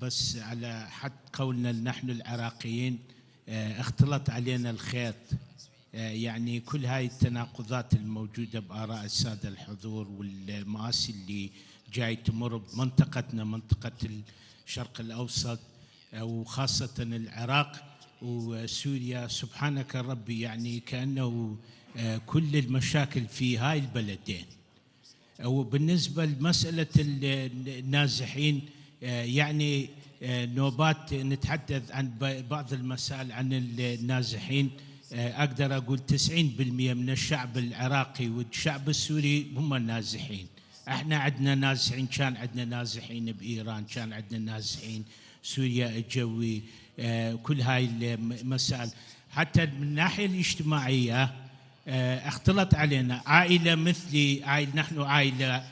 بس على حد قولنا نحن العراقيين اختلط علينا الخيط. يعني كل هاي التناقضات الموجودة بآراء السادة الحضور والمآسي اللي جاي تمر بمنطقتنا، منطقة الشرق الأوسط وخاصة العراق وسوريا، سبحانك ربي، يعني كأنه كل المشاكل في هاي البلدين. وبالنسبة لمسألة النازحين، يعني نوبات نتحدث عن بعض المسائل عن النازحين، أقدر أقول 90% من الشعب العراقي والشعب السوري هم النازحين. احنا عندنا نازحين، كان عندنا نازحين بإيران، كان عندنا نازحين سوريا الجوي، كل هاي المسائل. حتى من الناحية الاجتماعية اختلط علينا عائلة مثلي، نحن عائلة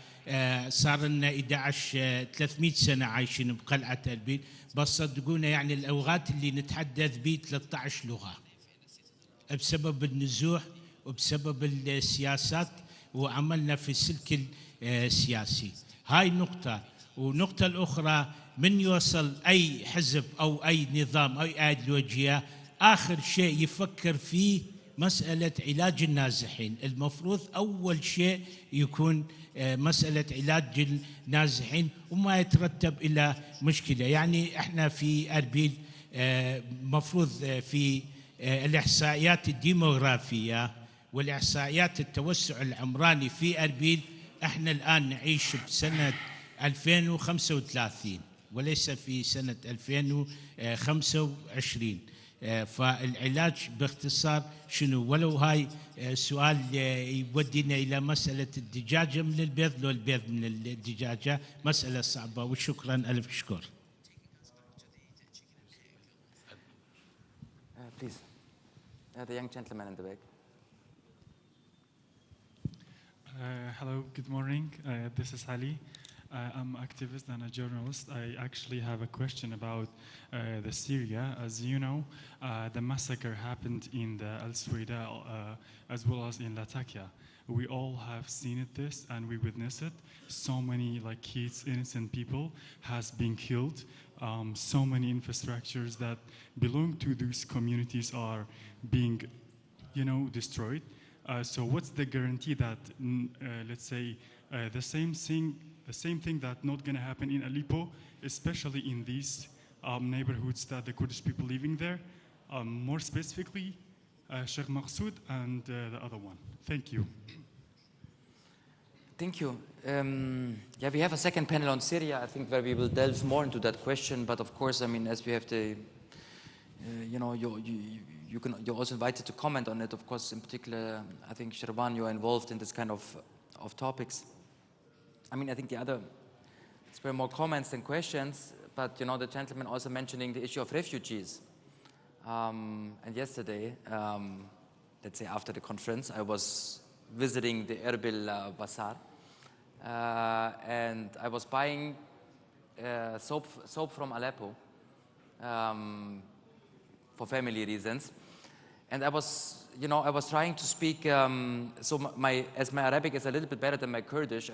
صار لنا 300 سنة عايشين بقلعة أربيل، بس صدقونا يعني الأوقات اللي نتحدث به 13 لغة بسبب النزوح وبسبب السياسات وعملنا في السلك السياسي. هاي نقطة. ونقطة الأخرى، من يوصل أي حزب أو أي نظام أو أي أيديولوجية آخر شيء يفكر فيه مسألة علاج النازحين. المفروض أول شيء يكون مسألة علاج النازحين وما يترتب إلى مشكلة. يعني إحنا في أربيل مفروض في الإحصائيات الديموغرافية والإحصائيات التوسع العمراني في أربيل إحنا الآن نعيش بسنة 2035 وليس في سنة 2025. فالعلاج باختصار شنو؟ ولو هاي سؤال يودينا إلى مسألة الدجاجة من البيض لو البيض من الدجاجة، مسألة صعبة. وشكرا ألف شكر. Please, the young gentleman in the back. Hello, good morning. This is Ali. I'm an activist and a journalist. I actually have a question about the Syria. As you know, the massacre happened in the Al-Suwaida as well as in Latakia. We all have seen this and we witnessed it. So many kids, innocent people has been killed. So many infrastructures that belong to these communities are being, destroyed. So what's the guarantee that, let's say, the same thing that not going to happen in Aleppo, especially in these neighborhoods that the Kurdish people living there, more specifically, Sheikh Maqsoud and the other one. Thank you. Thank you. Yeah, we have a second panel on Syria, I think, where we will delve more into that question. But of course, I mean, as we have the, you're also invited to comment on it. Of course, in particular, I think Sherwan, you're involved in this kind of topics. I mean, I think the other, it's more comments than questions. but you know, the gentleman also mentioning the issue of refugees. And yesterday, let's say after the conference, I was visiting the Erbil Bazaar, and I was buying soap from Aleppo for family reasons. And I was, you know, I was trying to speak, so as my Arabic is a little bit better than my Kurdish,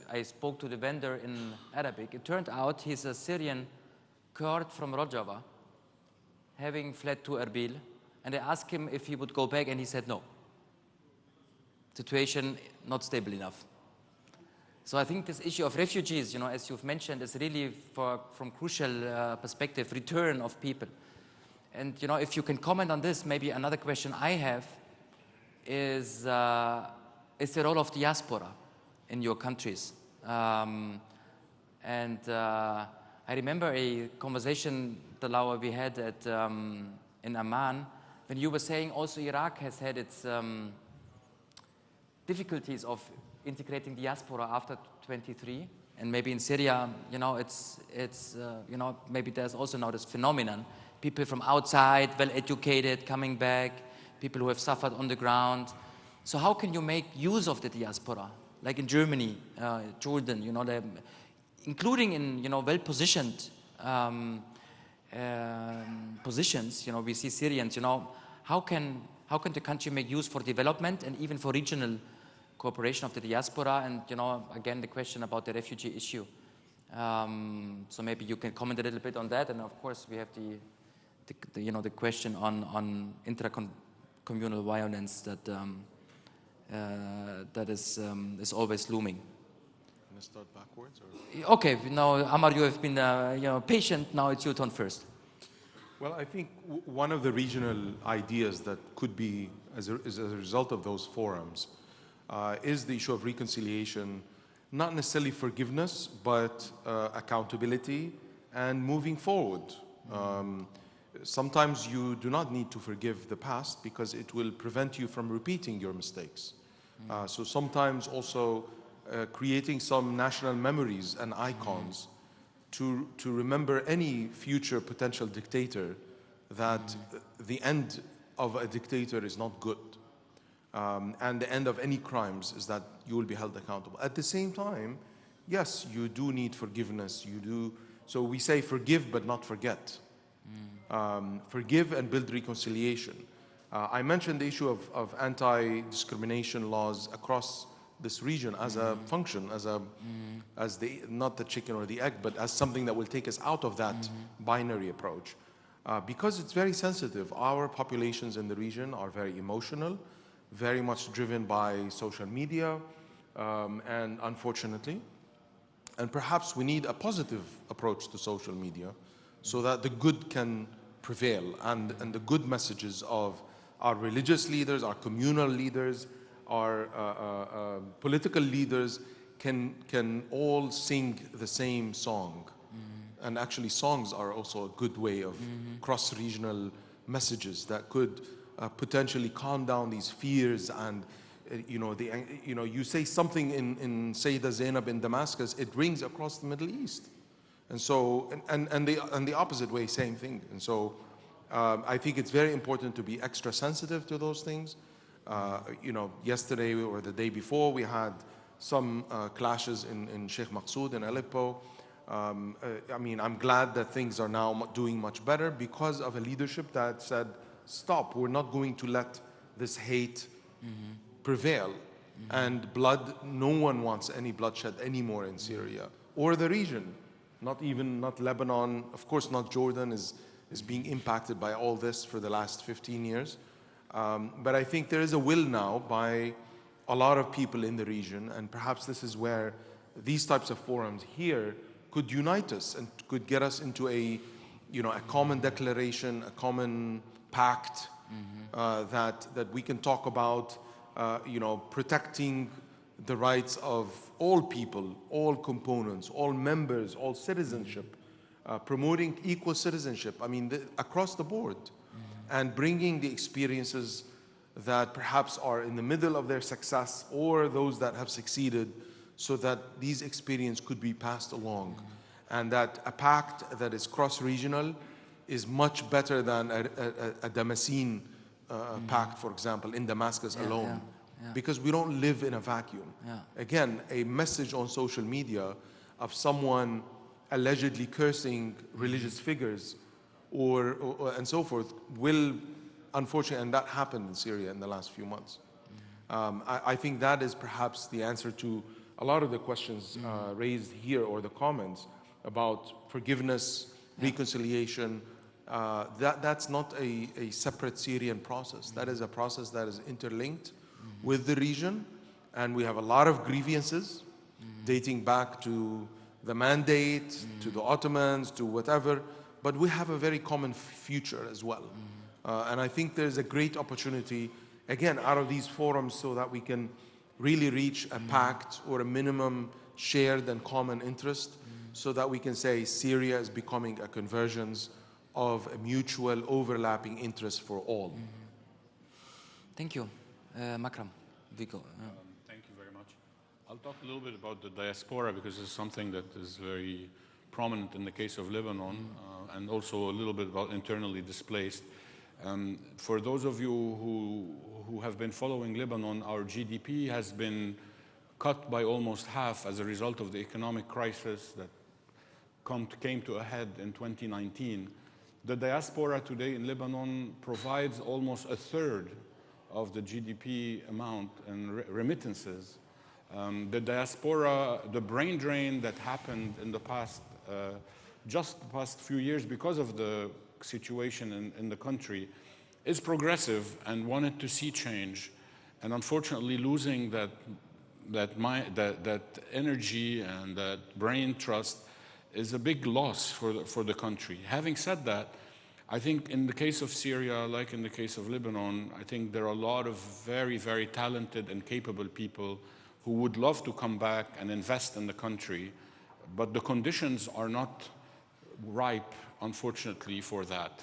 I spoke to the vendor in Arabic. It turned out he's a Syrian Kurd from Rojava, having fled to Erbil, and I asked him if he would go back, and he said no. Situation not stable enough. So I think this issue of refugees, you know, as you've mentioned, is really from crucial perspective, return of people. And you know, if you can comment on this, maybe another question I have is the role of diaspora in your countries. I remember a conversation, Talawa, we had in Amman, when you were saying also Iraq has had its difficulties of integrating diaspora after 23, and maybe in Syria, you know, you know, maybe there's also now this phenomenon, people from outside, well-educated, coming back, people who have suffered on the ground. So how can you make use of the diaspora, like in Germany, Jordan, you know, including in, you know, well-positioned positions, you know, we see Syrians, you know, how can the country make use for development and even for regional cooperation of the diaspora? And, you know, again, the question about the refugee issue. So maybe you can comment a little bit on that. And of course, we have the you know, the question on intra-communal violence that is always looming. Can I start backwards? Or? Okay, now Ammar, you have been you know, patient. Now it's your turn first. Well, I think one of the regional ideas that could be as a result of those forums is the issue of reconciliation, not necessarily forgiveness, but accountability and moving forward. Sometimes you do not need to forgive the past because it will prevent you from repeating your mistakes. So sometimes also creating some national memories and icons to remember any future potential dictator that the end of a dictator is not good. And the end of any crimes is that you will be held accountable. At the same time, yes, you do need forgiveness. You do. So we say forgive but not forget. Forgive and build reconciliation. I mentioned the issue of anti-discrimination laws across this region as a function, as not the chicken or the egg, but as something that will take us out of that binary approach. Because it's very sensitive. Our populations in the region are very emotional, very much driven by social media, and unfortunately, and perhaps we need a positive approach to social media so that the good can prevail and the good messages of our religious leaders, our communal leaders, our political leaders can all sing the same song. And actually songs are also a good way of cross-regional messages that could potentially calm down these fears. And you say something in Sayyidah Zainab in Damascus, it rings across the Middle East. And so, and the opposite way, same thing. And so I think it's very important to be extra sensitive to those things. Yesterday or the day before, we had some clashes in Sheikh Maqsood in Aleppo. I mean, I'm glad that things are now doing much better because of a leadership that said, stop, we're not going to let this hate prevail. And blood, no one wants any bloodshed anymore in Syria or the region. Not Lebanon, of course not Jordan is being impacted by all this for the last 15 years. But I think there is a will now by a lot of people in the region, and perhaps this is where these types of forums here could unite us and could get us into a common declaration, a common pact that we can talk about, protecting the rights of all people, all components, all members, all citizenship, promoting equal citizenship, I mean, across the board, and bringing the experiences that perhaps are in the middle of their success or those that have succeeded so that these experiences could be passed along. and that a pact that is cross-regional is much better than a Damascene pact, for example, in Damascus alone, because we don't live in a vacuum. Again, a message on social media of someone allegedly cursing religious figures or and so forth will, unfortunately, and that happened in Syria in the last few months. I think that is perhaps the answer to a lot of the questions raised here, or the comments about forgiveness, reconciliation. That's not a separate Syrian process. That is a process that is interlinked with the region, and we have a lot of grievances dating back to the mandate, to the Ottomans, to whatever, but we have a very common future as well. And I think there's a great opportunity, again, out of these forums, so that we can really reach a pact or a minimum shared and common interest, so that we can say Syria is becoming a convergence of a mutual overlapping interest for all. Thank you. Makram, Vico. Thank you very much. I'll talk a little bit about the diaspora, because it's something that is very prominent in the case of Lebanon, and also a little bit about internally displaced. For those of you who have been following Lebanon, our GDP has been cut by almost half as a result of the economic crisis that came to a head in 2019. The diaspora today in Lebanon provides almost a third of the GDP amount in remittances. The diaspora, the brain drain that happened in the past, just the past few years because of the situation in the country, is progressive and wanted to see change. And unfortunately, losing that energy and that brain trust is a big loss for the country. Having said that, I think in the case of Syria, like in the case of Lebanon, I think there are a lot of very, very talented and capable people who would love to come back and invest in the country, but the conditions are not ripe, unfortunately, for that.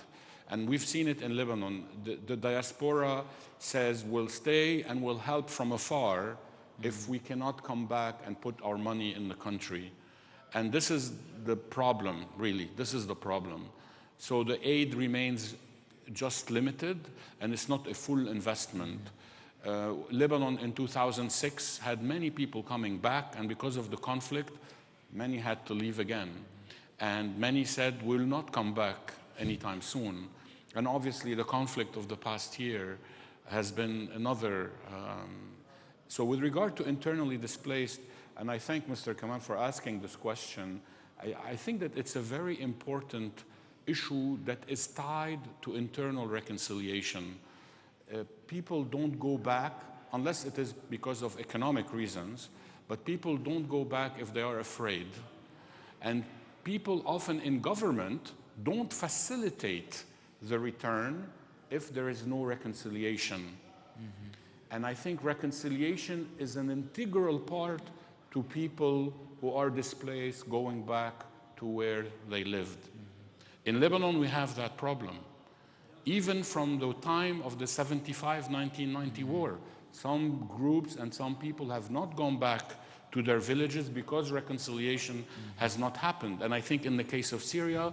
And we've seen it in Lebanon. The diaspora says we'll stay and we'll help from afar if we cannot come back and put our money in the country. And this is the problem, really. This is the problem. So the aid remains just limited, and it's not a full investment. Lebanon in 2006 had many people coming back, and because of the conflict, many had to leave again. And many said, we'll not come back anytime soon. And obviously, the conflict of the past year has been another. So with regard to internally displaced, and I thank Mr. Kamal for asking this question, I think that it's a very important issue that is tied to internal reconciliation. People don't go back, unless it is because of economic reasons, but people don't go back if they are afraid. And people often in government don't facilitate the return if there is no reconciliation. And I think reconciliation is an integral part to people who are displaced going back to where they lived. In Lebanon, we have that problem. Even from the time of the 1990 war, some groups and some people have not gone back to their villages because reconciliation has not happened. And I think in the case of Syria,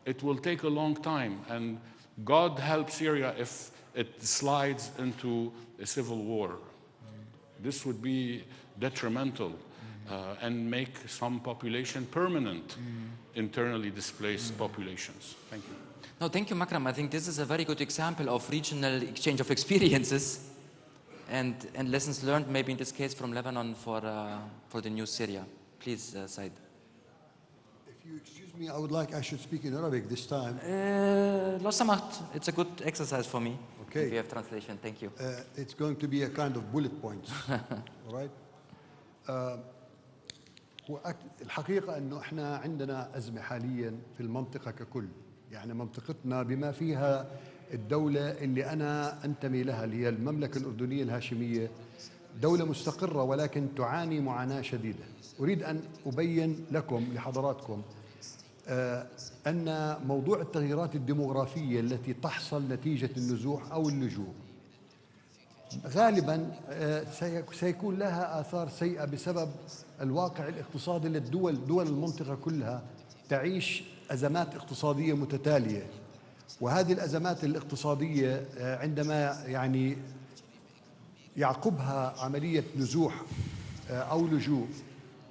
it will take a long time. And God help Syria if it slides into a civil war. This would be detrimental and make some population permanent, internally displaced populations. Thank you. No, thank you, Makram. I think this is a very good example of regional exchange of experiences and lessons learned, maybe in this case from Lebanon for the new Syria. Please, Said. If you excuse me, I should speak in Arabic this time. لو سمحت, it's a good exercise for me. Okay. If you have translation, thank you. It's going to be a kind of bullet points. All right? الحقيقة أنه إحنا عندنا أزمة حاليا في المنطقة ككل. يعني منطقتنا بما فيها الدولة اللي أنا أنتمي لها اللي هي المملكة الأردنية الهاشمية، دولة مستقرة ولكن تعاني معاناة شديدة. أريد أن أبين لكم لحضراتكم أن موضوع التغييرات الديموغرافية التي تحصل نتيجة النزوح أو اللجوء غالبا سيكون لها آثار سيئة بسبب الواقع الاقتصادي للدول المنطقة كلها تعيش أزمات اقتصادية متتالية، وهذه الأزمات الاقتصادية عندما يعني يعقبها عملية نزوح أو لجوء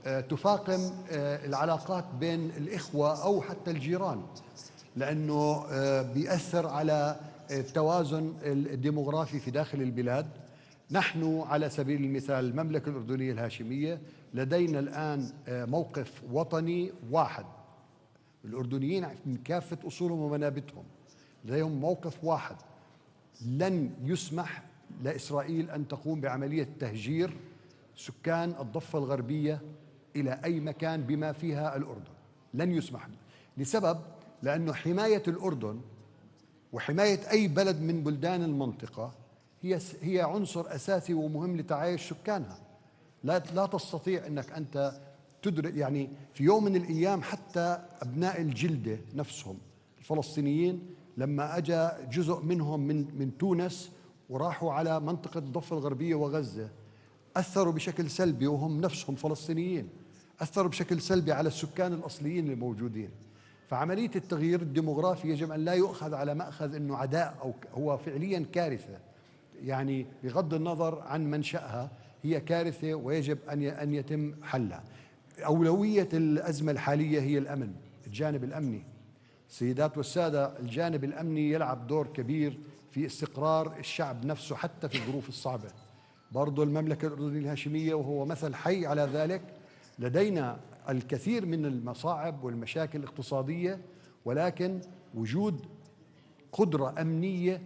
تفاقم العلاقات بين الإخوة أو حتى الجيران، لأنه بيأثر على التوازن الديموغرافي في داخل البلاد. نحن على سبيل المثال المملكة الأردنية الهاشمية لدينا الآن موقف وطني واحد، الأردنيين من كافة أصولهم ومنابتهم لديهم موقف واحد: لن يسمح لإسرائيل أن تقوم بعملية تهجير سكان الضفة الغربية إلى أي مكان بما فيها الأردن، لن يسمح. لسبب، لأنه حماية الأردن وحماية أي بلد من بلدان المنطقة هي عنصر أساسي ومهم لتعايش سكانها. لا تستطيع أنك أنت تدرك، يعني في يوم من الأيام حتى أبناء الجلدة نفسهم الفلسطينيين لما أجى جزء منهم من تونس وراحوا على منطقة الضفة الغربية وغزة أثروا بشكل سلبي، وهم نفسهم فلسطينيين، أثروا بشكل سلبي على السكان الأصليين الموجودين. فعملية التغيير الديموغرافي يجب أن لا يؤخذ على مأخذ أنه عداء، أو هو فعليا كارثة، يعني بغض النظر عن منشأها هي كارثة ويجب أن يتم حلها. أولوية الأزمة الحالية هي الأمن، الجانب الأمني. سيدات والسادة، الجانب الأمني يلعب دور كبير في استقرار الشعب نفسه حتى في الظروف الصعبة. برضو المملكة الأردنية الهاشمية وهو مثل حي على ذلك، لدينا الكثير من المصاعب والمشاكل الاقتصادية، ولكن وجود قدرة أمنية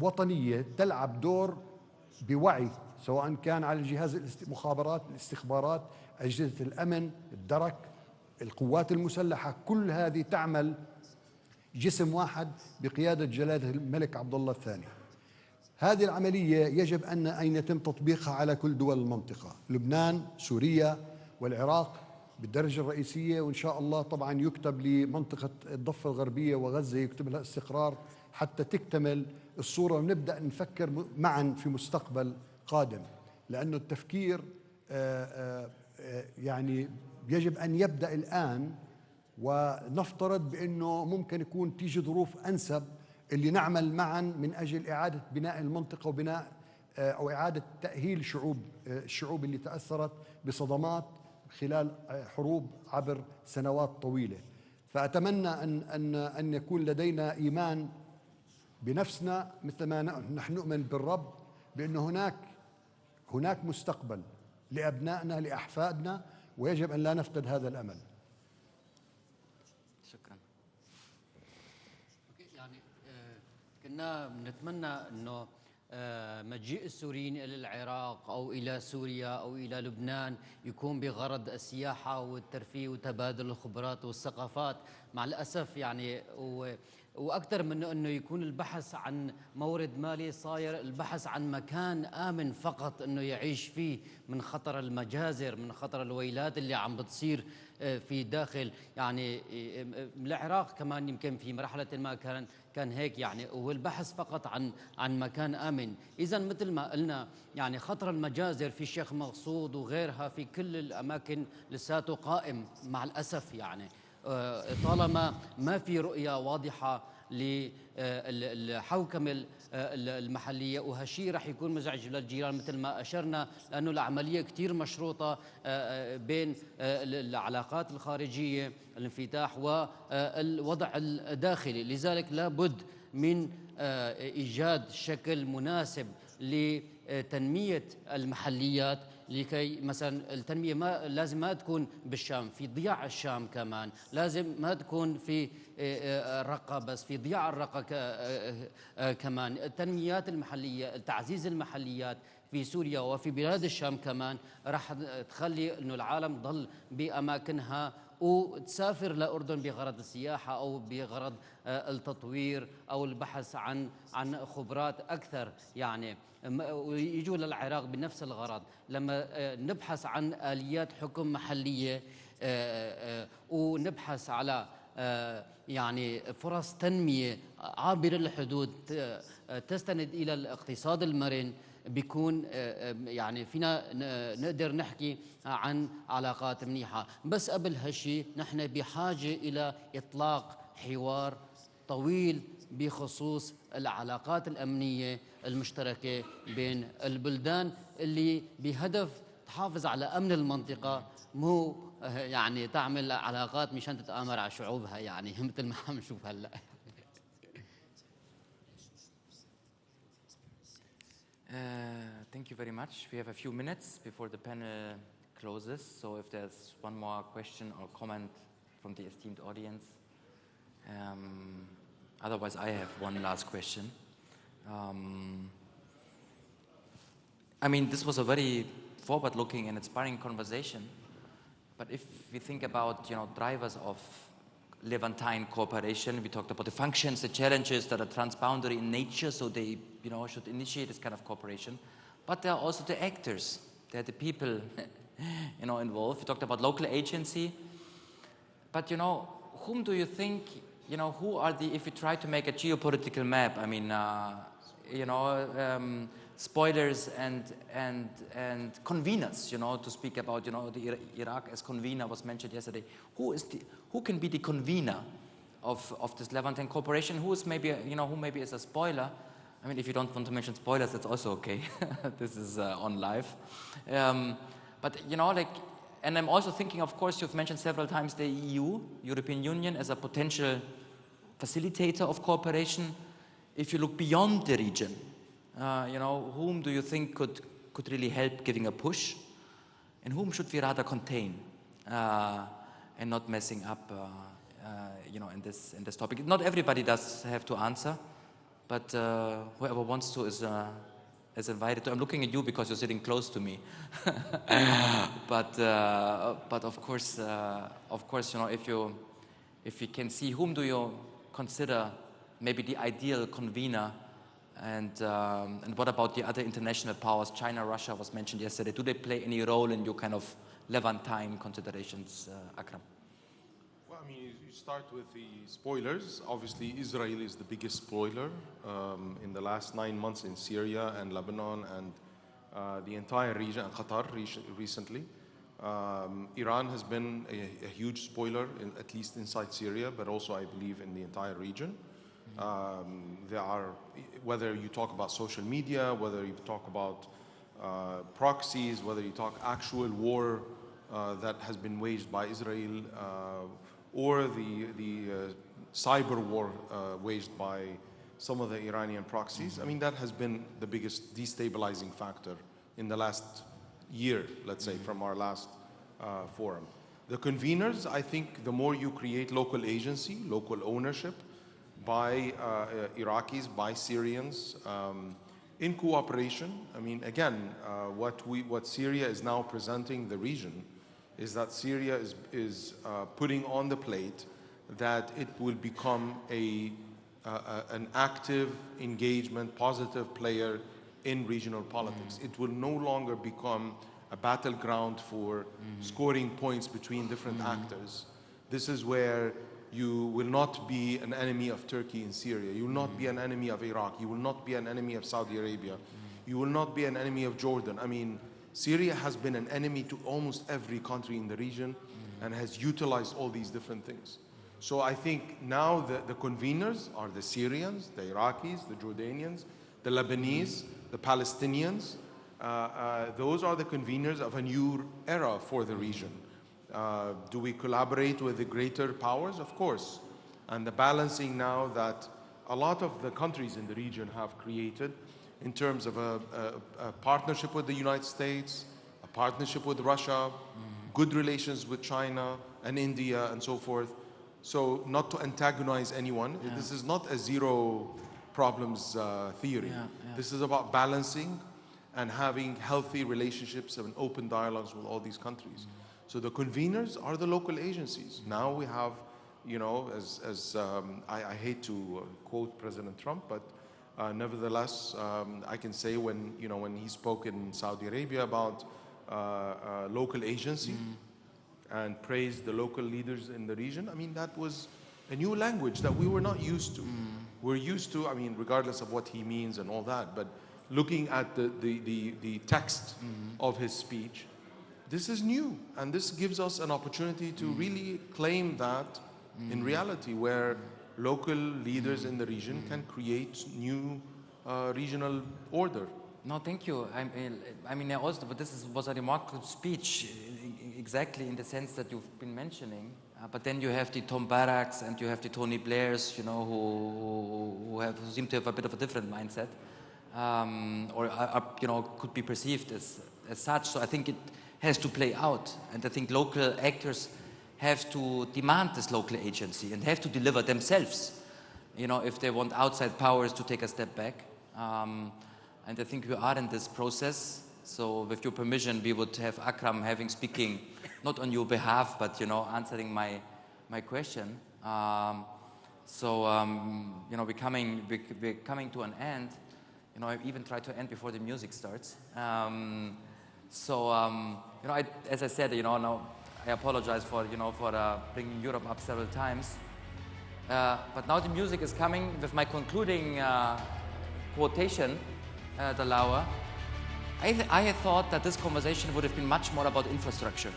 وطنية تلعب دور بوعي، سواء كان على الجهاز المخابرات، الاستخبارات، أجهزة الأمن، الدرك، القوات المسلحة، كل هذه تعمل جسم واحد بقيادة جلالة الملك عبد الله الثاني. هذه العملية يجب أن يتم تطبيقها على كل دول المنطقة، لبنان، سوريا والعراق بالدرجة الرئيسية، وإن شاء الله طبعا يكتب لمنطقة الضفة الغربية وغزة يكتب لها استقرار حتى تكتمل الصورة ونبدأ نفكر معا في مستقبل قادم. لأنه التفكير يعني يجب أن يبدأ الآن، ونفترض بأنه ممكن يكون تيجي ظروف أنسب اللي نعمل معا من أجل إعادة بناء المنطقة وبناء أو إعادة تأهيل الشعوب اللي تأثرت بصدمات خلال حروب عبر سنوات طويلة. فأتمنى أن يكون لدينا إيمان بنفسنا مثل ما نحن نؤمن بالرب، بأنه هناك مستقبل لأبنائنا لأحفادنا، ويجب أن لا نفقد هذا الأمل. شكرا. يعني كنا نتمنى أنه مجيء السوريين إلى العراق أو إلى سوريا أو إلى لبنان يكون بغرض السياحة والترفيه وتبادل الخبرات والثقافات. مع الأسف يعني وأكثر من أنه يكون البحث عن مورد مالي، صاير البحث عن مكان آمن فقط أنه يعيش فيه من خطر المجازر، من خطر الويلات اللي عم بتصير في داخل يعني العراق كمان. يمكن في مرحلة ما كان هيك يعني، والبحث فقط عن مكان آمن. إذا مثل ما قلنا يعني خطر المجازر في الشيخ مقصود وغيرها في كل الأماكن لساته قائم مع الأسف. يعني طالما ما في رؤية واضحة للحوكمة المحلية، وهالشيء رح يكون مزعج للجيران مثل ما أشرنا، لأنه العملية كتير مشروطة بين العلاقات الخارجية، الانفتاح والوضع الداخلي. لذلك لابد من إيجاد شكل مناسب لتنمية المحليات، لكي مثلا التنمية لازم ما تكون بالشام، في ضياع الشام كمان، لازم ما تكون في الرقة بس، في ضياع الرقة كمان. التنميات المحلية، تعزيز المحليات في سوريا وفي بلاد الشام كمان راح تخلي انه العالم ضل باماكنها وتسافر لأردن بغرض السياحة أو بغرض التطوير أو البحث عن خبرات أكثر يعني، ويجوا للعراق بنفس الغرض. لما نبحث عن آليات حكم محلية ونبحث على يعني فرص تنمية عابرة للحدود تستند إلى الاقتصاد المرن، بيكون يعني فينا نقدر نحكي عن علاقات منيحة. بس قبل هالشي نحن بحاجة إلى إطلاق حوار طويل بخصوص العلاقات الأمنية المشتركة بين البلدان اللي بهدف تحافظ على أمن المنطقة، مو يعني تعمل علاقات مشان تتآمر على شعوبها، يعني مثل ما عم نشوف هلا. Thank you very much. We have a few minutes before the panel closes, so if there's one more question or comment from the esteemed audience. Otherwise, I have one last question. I mean, this was a very forward-looking and inspiring conversation, but if we think about, drivers of Levantine cooperation, we talked about the functions, the challenges that are transboundary in nature, so they, should initiate this kind of cooperation. But there are also the actors. There are the people, involved. We talked about local agency. But, whom do you think, who are if we try to make a geopolitical map, I mean, spoilers and conveners, to speak about, the Iraq as convener was mentioned yesterday. Who can be the convener of this Levantine cooperation? Who is maybe, who maybe is a spoiler? I mean, if you don't want to mention spoilers, that's also okay. This is on live. But, and I'm also thinking, of course, you've mentioned several times the EU, European Union, as a potential facilitator of cooperation. If you look beyond the region, whom do you think could really help giving a push? And whom should we rather contain and not messing up, in this topic? Not everybody does have to answer, but whoever wants to is invited to. I'm looking at you because you're sitting close to me. But of course, if you can see, whom do you consider maybe the ideal convener? And what about the other international powers? China, Russia was mentioned yesterday. Do they play any role in your kind of Levantine considerations, Akram? Well, I mean, you start with the spoilers. Obviously, Israel is the biggest spoiler in the last 9 months in Syria and Lebanon and the entire region, and Qatar recently. Iran has been a huge spoiler, at least inside Syria, but also, I believe, in the entire region. There are, whether you talk about social media, whether you talk about proxies, whether you talk actual war that has been waged by Israel, or the cyber war waged by some of the Iranian proxies. I mean, that has been the biggest destabilizing factor in the last year, let's say, from our last forum. The conveners, I think the more you create local agency, local ownership, by Iraqis, by Syrians, in cooperation. I mean, again, what Syria is now presenting the region is that Syria is putting on the plate that it will become an active engagement, positive player in regional politics. It will no longer become a battleground for scoring points between different actors. This is where you will not be an enemy of Turkey in Syria. You will not be an enemy of Iraq. You will not be an enemy of Saudi Arabia. You will not be an enemy of Jordan. I mean, Syria has been an enemy to almost every country in the region and has utilized all these different things. So I think now the conveners are the Syrians, the Iraqis, the Jordanians, the Lebanese, the Palestinians. Those are the conveners of a new era for the region. Do we collaborate with the greater powers? Of course. And the balancing now that a lot of the countries in the region have created in terms of a partnership with the United States, a partnership with Russia, good relations with China and India and so forth. So not to antagonize anyone. Yeah. This is not a zero problems theory. Yeah, yeah. This is about balancing and having healthy relationships and open dialogues with all these countries. So the conveners are the local agencies. Now we have, I hate to quote President Trump, but nevertheless, I can say when he spoke in Saudi Arabia about local agency and praised the local leaders in the region, I mean, that was a new language that we were not used to. We're used to, I mean, regardless of what he means and all that, but looking at the text of his speech, this is new. And this gives us an opportunity to really claim that in reality, where local leaders in the region can create new regional order. No, thank you. I mean, also, but this was a remarkable speech, exactly in the sense that you've been mentioning. But then you have the Tom Barracks and you have the Tony Blairs, you know, who seem to have a bit of a different mindset, or you know, could be perceived as such. So I think it has to play out, and I think local actors have to demand this local agency and have to deliver themselves, you know, if they want outside powers to take a step back. And I think we are in this process. So with your permission, we would have Akram speaking, not on your behalf, but, you know, answering my question. You know, we're coming to an end. You know, I even tried to end before the music starts. You know, as I said, you know, now I apologize for, you know, for bringing Europe up several times. But now the music is coming with my concluding quotation, the Lauer. I had thought that this conversation would have been much more about infrastructure,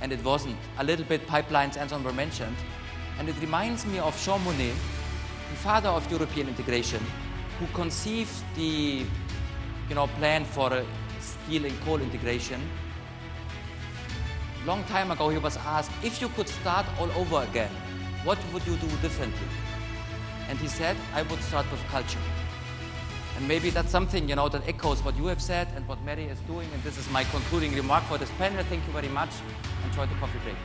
and it wasn't. A little bit pipelines and so on were mentioned, and it reminds me of Jean Monnet, the father of European integration, who conceived the, you know, plan for steel and coal integration. Long time ago, he was asked, if you could start all over again, what would you do differently? And he said, I would start with culture. And maybe that's something, you know, that echoes what you have said and what MERI is doing. And this is my concluding remark for this panel. Thank you very much. Enjoy the coffee break.